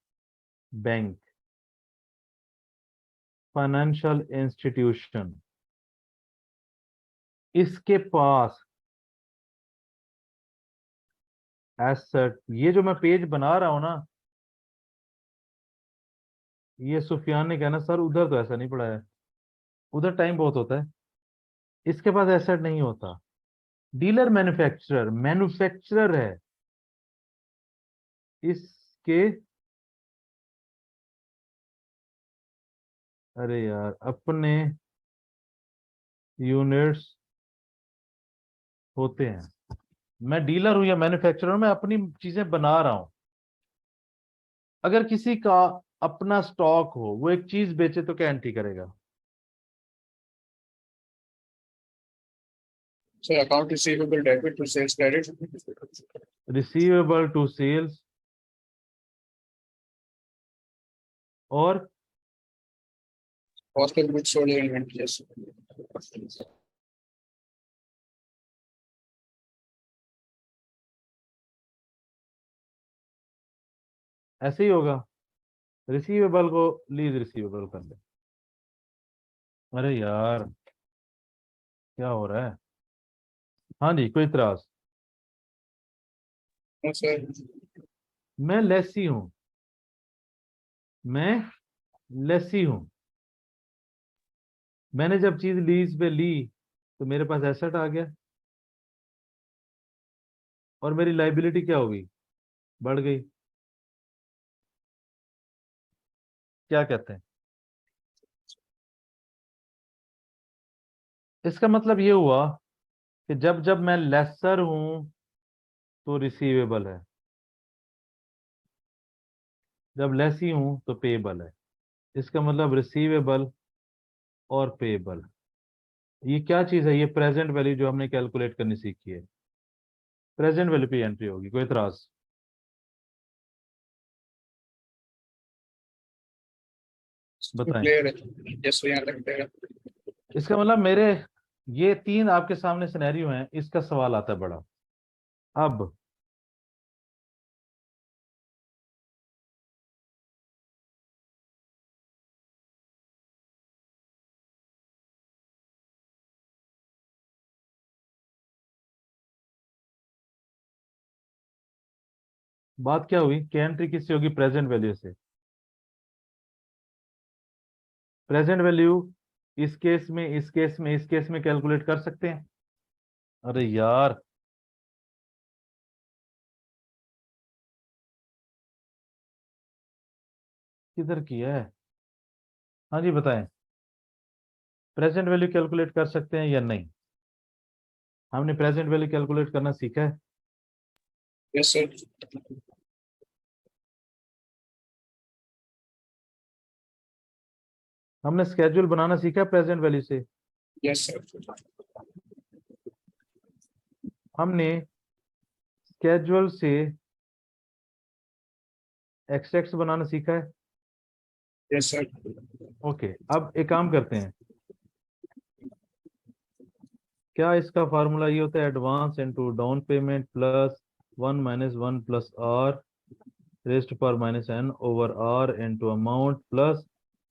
बैंक, फाइनेंशियल इंस्टीट्यूशन। इसके पास एसेट, ये जो मैं पेज बना रहा हूं ना, ये सुफियान ने कहना सर उधर तो ऐसा नहीं पड़ा है, उधर टाइम बहुत होता है, इसके पास एसेट नहीं होता। डीलर मैन्युफैक्चरर, मैन्युफैक्चरर है इसके। अरे यार, अपने यूनिट्स होते हैं। मैं डीलर हूं या मैन्युफैक्चरर हूं, मैं अपनी चीजें बना रहा हूं। अगर किसी का अपना स्टॉक हो, वो एक चीज बेचे तो क्या एंट्री करेगा? Sir account receivable debit to sales credit. Receivable to sales और cost of goods sold inventory. Yes. ऐसे ही होगा। रिसीवेबल को लीज रिसीवेबल कर ले। अरे यार, क्या हो रहा है? हाँ जी, कोई इतराज? सर। मैं लेसी हूं, मैं लेसी हूं। मैंने जब चीज लीज पे ली तो मेरे पास एसेट आ गया, और मेरी लाइबिलिटी क्या होगी? बढ़ गई। क्या कहते हैं? इसका मतलब ये हुआ कि जब जब मैं लेसर हूं तो रिसीवेबल है, जब लेसी हूं तो पेबल है। इसका मतलब रिसीवेबल और पेबल, ये क्या चीज है? ये प्रेजेंट वैल्यू जो हमने कैलकुलेट करनी सीखी है, प्रेजेंट वैल्यू पे एंट्री होगी। कोई इतराज? बताएं। क्लियर है। यस सर, यहाँ तक क्लियर है। इसका मतलब मेरे ये तीन आपके सामने सिनेरियो हैं, इसका सवाल आता है बड़ा। अब बात क्या हुई कि एंट्री किससे होगी, प्रेजेंट वैल्यू से। प्रेजेंट वैल्यू इस केस में, इस केस में, इस केस में कैलकुलेट कर सकते हैं। अरे यार, किधर किया है। हाँ जी बताएं, प्रेजेंट वैल्यू कैलकुलेट कर सकते हैं या नहीं। हमने प्रेजेंट वैल्यू कैलकुलेट करना सीखा है। Yes sir. हमने स्केड्यूल बनाना सीखा है प्रेजेंट वैल्यू से। Yes sir. हमने स्केड्यूल से एक्सट्रैक्ट्स बनाना सीखा है। Yes sir. ओके, अब एक काम करते हैं। क्या इसका फार्मूला ये होता है, advance into down payment plus 1 - 1 plus r raised पर minus n over r into amount plus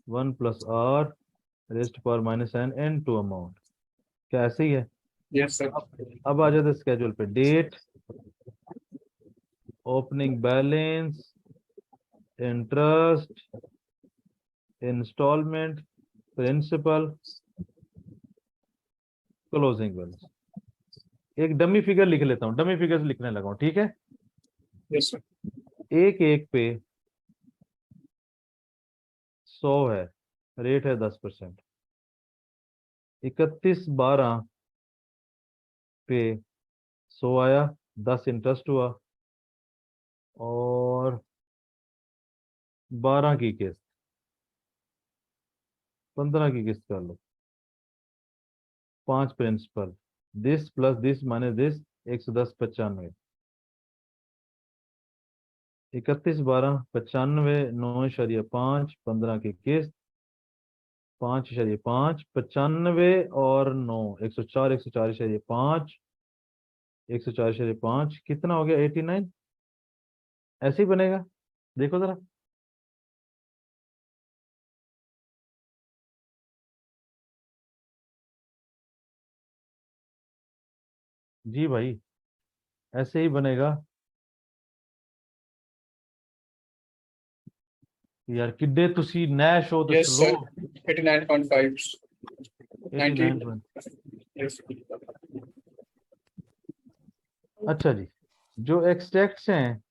1 plus r raised पर माइनस एन इनटू अमाउंट। क्या ऐसे ही है। Yes sir. अब आ जाते स्केड्यूल पे। Date, opening balance, interest, installment, principal, closing balance. एक डमी फिगर लिख लेता हूँ, डमी फिगर लिखने लगा हूँ, ठीक है। Yes sir. एक एक पे 100 है, रेट है 10%। 31/12 पे 100 आया, 10 इंटरेस्ट हुआ, और 12 की किस्त, 15 की किस्त कर लो, 5 principal, this plus this minus this, 110 95। 31/12 95, 9.5, 15 की किस्त, 5.5, 95 और 9, 104, 104.5, 104.5 कितना हो गया, 89। ऐसे ही बनेगा, देखो जरा। जी भाई, ऐसे ही बनेगा। यार किड्डे तुसी नैश हो तो यस स्लो। सर। 89.5 90। 89 यस। अच्छा जी, जो एक्सट्रैक्ट्स हैं,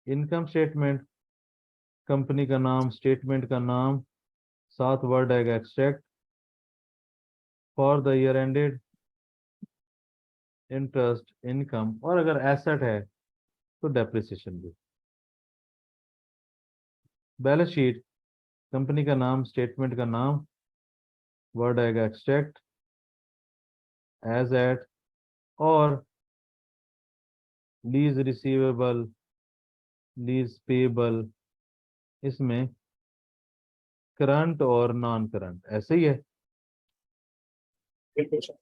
इनकम स्टेटमेंट, कंपनी का नाम, स्टेटमेंट का नाम, 7 वर्ड आएगा extract, for the year ended, interest, income, और अगर एसेट है तो डेप्रिसिएशन भी। बैलेंस शीट, कंपनी का नाम, स्टेटमेंट का नाम, वर्ड आएगा एक्सट्रैक्ट, एज एट, और लीज रिसीवेबल, लीज पेबल, इसमें करंट और नॉन करंट, ऐसे ही है। बिल्कुल सर।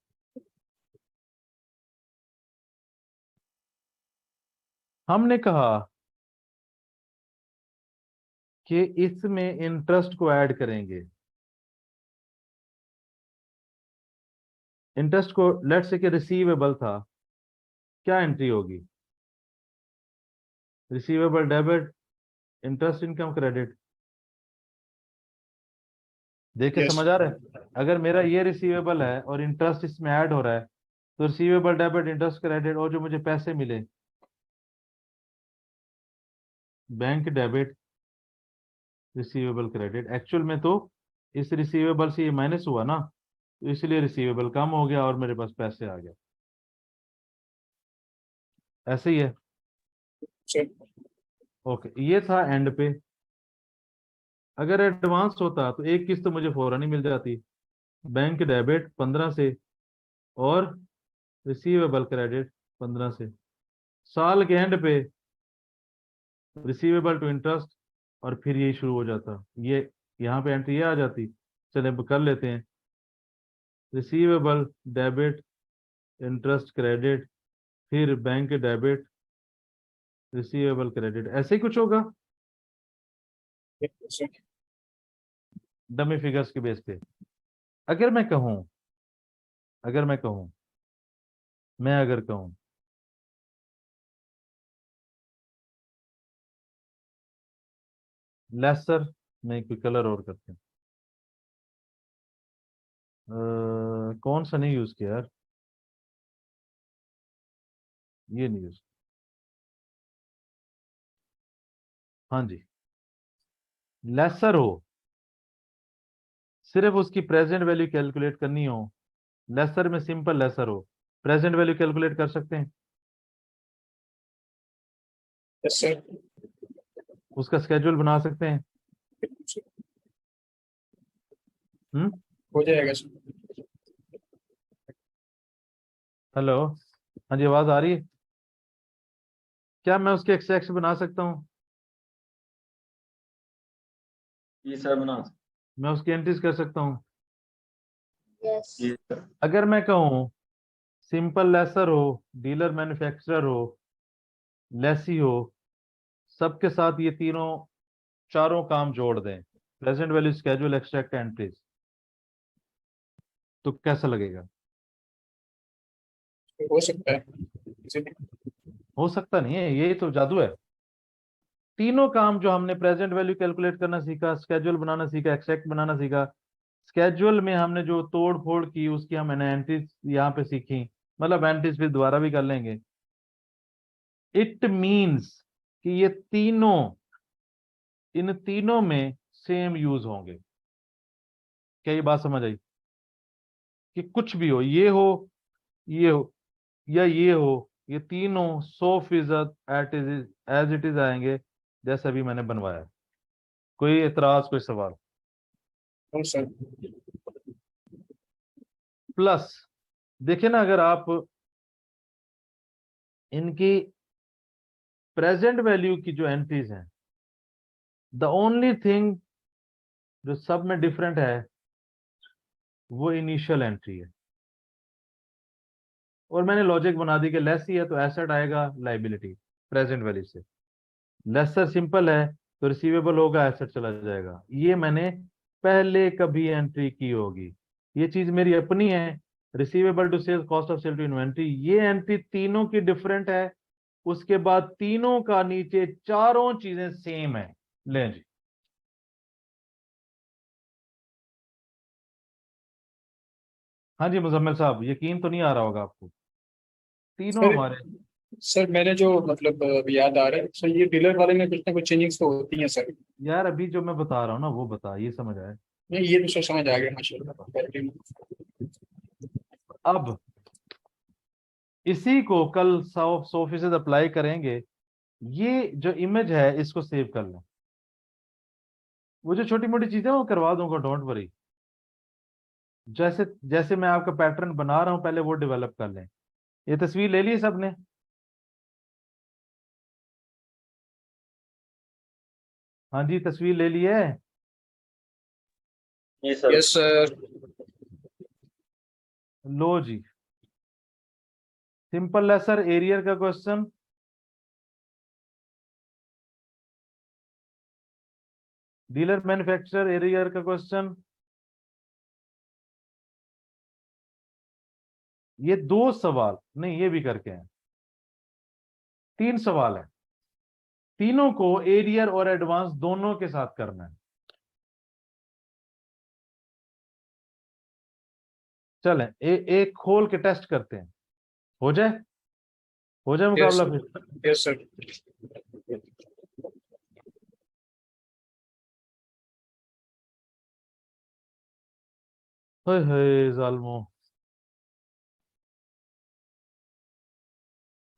हमने कहा कि इसमें इंटरेस्ट को ऐड करेंगे। इंटरेस्ट को लेट्स से कि रिसीवेबल था, क्या एंट्री होगी, receivable debit, interest income credit. देख के यस। समझ आ रहा है। अगर मेरा ये रिसीवेबल है और इंटरेस्ट इसमें ऐड हो रहा है, तो रिसीवेबल डेबिट, इंटरेस्ट क्रेडिट, और जो मुझे पैसे मिले, bank debit, receivable credit. Actual में तो इस रिसीवेबल से ये माइनस हुआ ना, तो इसलिए रिसीवेबल कम हो गया और मेरे पास पैसे आ गए। ऐसे ही है। सर। ओके, ये था एंड पे। अगर एडवांस होता तो एक किस्त तो मुझे फौरन ही मिल जाती, बैंक डेबिट 15 से, और रिसीवेबल क्रेडिट 15 से। साल के एंड पे रिसीवेबल टू इंटरेस्ट, और फिर ये शुरू हो जाता, ये यहाँ पे एंट्री ये आ जाती। चले अब कर लेते हैं। रिसीवेबल डेबिट, इंटरेस्ट क्रेडिट, फिर बैंक डेबिट, रिसीवेबल क्रेडिट, ऐसे ही कुछ होगा डमी फिगर्स के बेस पे। अगर मैं कहूं अगर मैं कहूं मैं अगर कहूं लेसर में कोई कलर और करते हैं, कौन सा नहीं यूज किया यार, ये नहीं यूज, हाँ जी, लेसर हो, सिर्फ उसकी प्रेजेंट वैल्यू कैलकुलेट करनी हो, लेसर में सिंपल लेसर हो, प्रेजेंट वैल्यू कैलकुलेट कर सकते हैं, यस सर। उसका स्केड्यूल बना सकते हैं। हम्म, हो जाएगा सर। हेलो, हाँ जी, आवाज आ रही है? क्या मैं उसके एक्स बना सकता हूँ? जी सर बना। मैं उसकी एंट्रीज कर सकता हूँ। यस जी सर। अगर मैं कहूँ सिंपल लेसर हो, डीलर मैन्युफैक्चरर हो, लेसी हो, सबके साथ ये तीनों चारों काम जोड़ दें, present value schedule extract entries, तो कैसा लगेगा? हो सकता है, इसीलिए। हो सकता नहीं है, यही तो जादू है। तीनों काम जो हमने प्रेजेंट वैल्यू कैलकुलेट करना सीखा, स्केड्यूल बनाना सीखा, एक्सट्रैक्ट बनाना सीखा, स्केड्यूल में हमने जो तोड़ फोड़ की उसकी हमने एंट्रीज यहाँ पे सीखी, मतलब एंट्रीज फिर दोबारा भी कर लेंगे। इट मीन्स कि ये तीनों, इन तीनों में सेम यूज होंगे। क्या ये बात समझ आई? कि कुछ भी हो, ये हो, ये हो, या ये हो, ये तीनों 100% एज इट इज आएंगे जैसे अभी मैंने बनवाया। कोई एतराज, कोई सवाल? हाँ सर। प्लस देखिए ना, अगर आप इनकी प्रेजेंट वैल्यू की जो एंट्रीज हैं, द ओनली थिंग जो सब में डिफरेंट है वो इनिशियल एंट्री है। और मैंने लॉजिक बना दी कि लेस ही है तो एसेट आएगा लाइबिलिटी प्रेजेंट वैल्यू से, लेसर सिंपल है तो रिसीवेबल होगा, एसेट चला जाएगा। ये मैंने पहले कभी एंट्री की होगी, ये चीज मेरी अपनी है। Receivable to sales, cost of sale to inventory, ये एंट्री तीनों की डिफरेंट है। उसके बाद तीनों का नीचे चारों चीजें सेम है। लें जी, हाँ जी मुजम्मिल साहब, यकीन तो नहीं आ रहा होगा आपको, तीनों सर, हमारे। सर मैंने जो मतलब अभी याद आ रहा है सर, ये डीलर वाले में कुछ ना कुछ चेंजिंग्स तो होती हैं सर। यार अभी जो मैं बता रहा हूँ ना वो बता, ये समझ आए? नहीं, ये तो सर समझ आ गया माशाल्लाह। अब इसी को कल 100% अप्लाई करेंगे। ये जो इमेज है इसको सेव कर लें, वो जो छोटी मोटी चीजें वो करवा दूंगा, डोंट वरी। जैसे जैसे मैं आपका पैटर्न बना रहा हूं पहले वो डेवलप कर लें। ये तस्वीर ले ली सबने? हाँ जी, तस्वीर ले ली है? जी सर। Yes sir. लो जी, सिंपल लेसर एरियर का क्वेश्चन, डीलर मैन्युफैक्चरर एरियर का क्वेश्चन, ये दो सवाल नहीं, ये भी करके हैं, 3 सवाल है, तीनों को एरियर और एडवांस दोनों के साथ करना है। चलें एक खोल के टेस्ट करते हैं, हो जाए, हो जाए यस मुकाबला फिर। Yes sir. हाय हाय जालमो,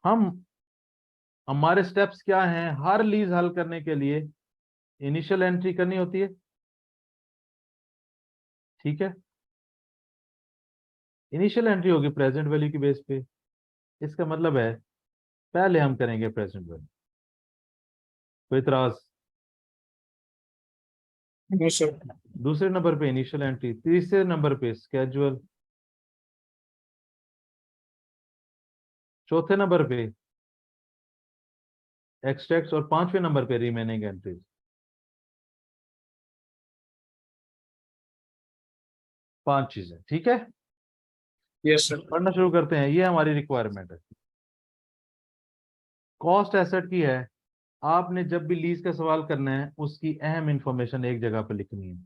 हम हमारे स्टेप्स क्या हैं? हर लीज हल करने के लिए इनिशियल एंट्री करनी होती है, ठीक है? इनिशियल एंट्री होगी प्रेजेंट वैल्यू की बेस पे, इसका मतलब है पहले हम करेंगे प्रेजेंट वैल्यू। कोई इतराज? No sir. दूसरे नंबर पे इनिशियल एंट्री, तीसरे नंबर पे स्केजुअल, चौथे नंबर पे एक्सट्रैक्ट्स और 5वें नंबर पे रिमेनिंग एंट्रीज। 5 चीजें, ठीक है। Yes sir. पढ़ना शुरू करते हैं। ये हमारी रिक्वायरमेंट है। कॉस्ट एसेट की है। आपने जब भी लीज का सवाल करना है उसकी अहम इंफॉर्मेशन एक जगह पर लिखनी है।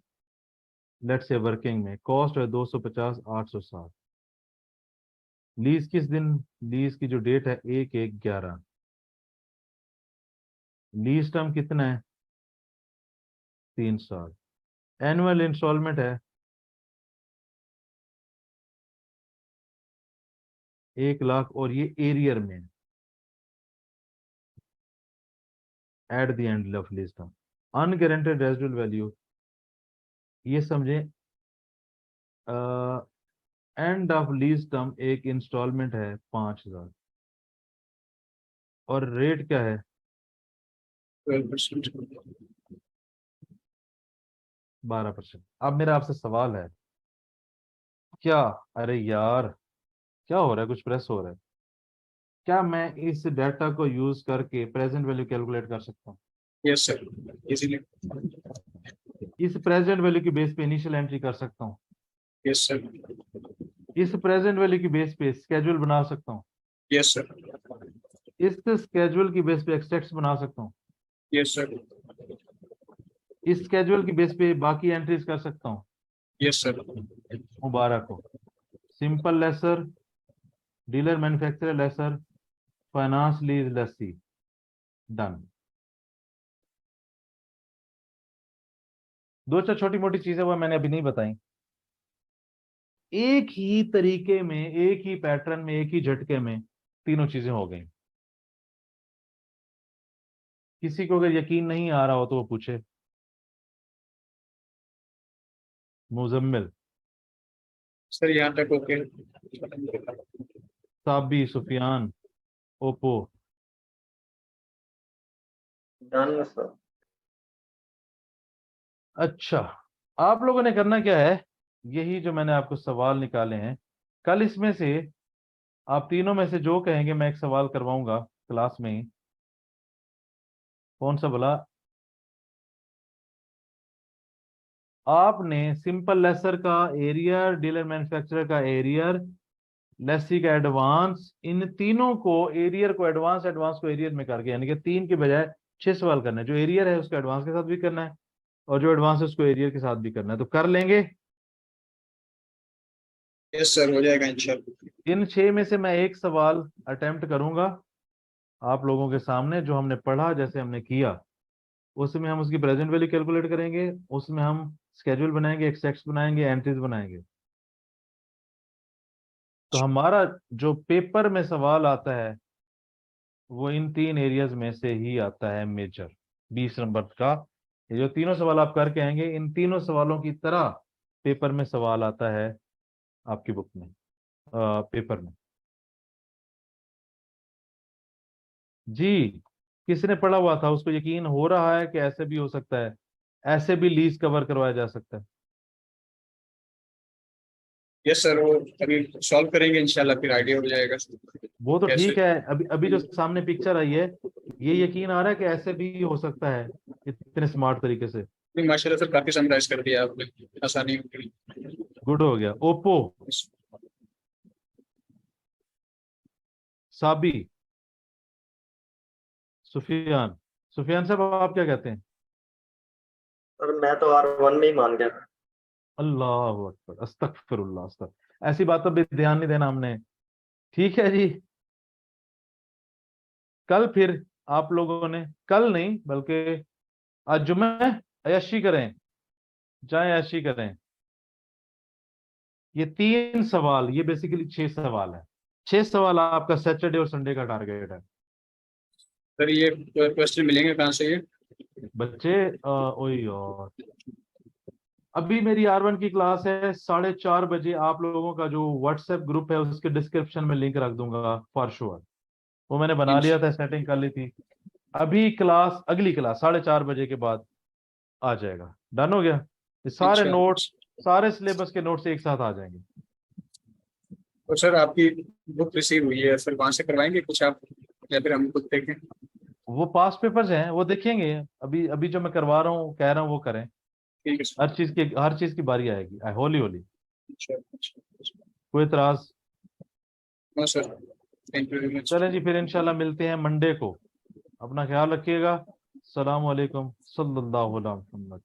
लेट्स से वर्किंग में कॉस्ट है 250 860। लीज किस दिन, लीज की जो डेट है 1/1/11। लीज टर्म कितना है 3 साल। एनुअल इंस्टॉलमेंट है 1 लाख और ये एरियर में at the end of lease term. Unguaranteed residual value ये समझें एंड ऑफ लीज टर्म एक इंस्टॉलमेंट है 5000 और रेट क्या है 12%। 12%। अब मेरा आपसे सवाल है क्या, अरे यार क्या हो रहा है, कुछ प्रेस हो रहा है। क्या मैं इस डाटा को यूज करके प्रेजेंट वैल्यू कैलकुलेट कर सकता हूँ? Yes sir, easily. इस प्रेजेंट वैल्यू की बेस पे इनिशियल एंट्री कर सकता हूँ। Yes sir. इस प्रेजेंट वैल्यू की बेस पे स्केड्यूल बना सकता हूँ। Yes sir. इस स्केड्यूल की बेस पे एक्सट्रैक्ट्स बना सकता हूँ। Yes sir. इस स्केड्यूल की बेस पे बाकी एंट्रीज कर सकता हूँ। Yes sir. मुबारक हो। Simple lessor, dealer manufacturer lessor, finance lease lessee, done. दो चार छोटी मोटी चीजें वो मैंने अभी नहीं बताई। एक ही तरीके में, एक ही पैटर्न में, एक ही झटके में तीनों चीजें हो गई। किसी को अगर यकीन नहीं आ रहा हो तो वो पूछे। मुजम्मिल, सर यहाँ तक okay. Sabi, Sufiyan, Oppo. Done sir. अच्छा, आप लोगों ने करना क्या है, यही जो मैंने आपको सवाल निकाले हैं, कल इसमें से आप तीनों में से जो कहेंगे मैं एक सवाल करवाऊंगा क्लास में ही। कौन सा बोला? आपने सिंपल लेसर का एरियर, डीलर मैन्युफैक्चरर का एरियर, लेसी का एडवांस, इन तीनों को, एरियर को एडवांस, एडवांस को एरियर में करके, यानी कि 3 के बजाय 6 सवाल करना है। जो एरियर है उसको एडवांस के साथ भी करना है और जो एडवांस है उसको एरियर के साथ भी करना है। तो कर लेंगे। यस सर, हो जाएगा इंशाल्लाह। इन 6 में से मैं एक सवाल अटेम्प्ट करूंगा आप लोगों के सामने, जो हमने पढ़ा, जैसे हमने किया, उसमें हम उसकी प्रेजेंट वैल्यू कैलकुलेट करेंगे, उसमें हम स्केड्यूल बनाएंगे, एक्सट्रैक्ट्स बनाएंगे, एंट्रीज बनाएंगे। तो हमारा जो पेपर में सवाल आता है वो इन 3 एरियाज में से ही आता है मेजर। 20 नंबर का ये जो तीनों सवाल आप करके आएंगे, इन तीनों सवालों की तरह पेपर में सवाल आता है आपकी बुक में, पेपर में। जी, किसने पढ़ा हुआ था उसको यकीन हो रहा है कि ऐसे भी हो सकता है, ऐसे भी लीज कवर करवाया जा सकता है। यस सर, वो अभी सॉल्व करेंगे इंशाल्लाह, फिर आइडिया हो जाएगा वो तो कैसे। ठीक है, अभी अभी जो सामने पिक्चर आई है, ये यकीन आ रहा है कि ऐसे भी हो सकता है इतने स्मार्ट तरीके से। नहीं, माशाल्लाह सर, काफी समराइज कर दिया आपने, आसानी हो गई। गुड हो गया। ओप्पो, साबी, सुफियान। सुफियान साहब आप क्या कहते हैं? सर मैं तो R1 में ही मान गया था। अल्लाह अकबर, अस्तगफिरुल्लाह, अस्तगफिर। ऐसी बातों पे ध्यान नहीं देना हमने। ठीक है जी। कल फिर आप लोगों ने, कल नहीं बल्कि आज जुम्मे, अय्याशी करें, जाए अय्याशी करें। ये 3 सवाल, ये बेसिकली 6 सवाल है। 6 सवाल आपका सैटरडे और संडे का टारगेट है। सर ये क्वेश्चन मिलेंगे कहाँ से ये? बच्चे ओए और अभी मेरी R1 की क्लास है 4:30 बजे। आप लोगों का जो व्हाट्सएप ग्रुप है उसके डिस्क्रिप्शन में लिंक रख दूंगा फॉर श्योर। वो मैंने बना लिया था, सेटिंग कर ली थी। अभी क्लास, अगली क्लास 4:30 बजे के बाद आ जाएगा। डन हो गया। ये सारे इंशाल्लाह। नोट्स, सारे सिलेबस के नोट्स एक साथ आ जाएंगे। तो सर आपकी बुक रिसीव हुई है सर, वहां से करवाएंगे कुछ आप, या फिर हम खुद देखें? वो पास पेपर्स हैं, वो देखेंगे। अभी अभी जो मैं करवा रहा हूँ, कह रहा हूँ वो करें। ठीक है सर। हर चीज की बारी आएगी, होली होली। अच्छा अच्छा अच्छा। कोई इतराज? No sir, thank you very much. चलें जी, फिर इंशाल्लाह मिलते हैं मंडे को। अपना ख्याल रखिएगा। अस्सलाम वालेकुम सल्लल्लाहु अलैहि वसल्लम।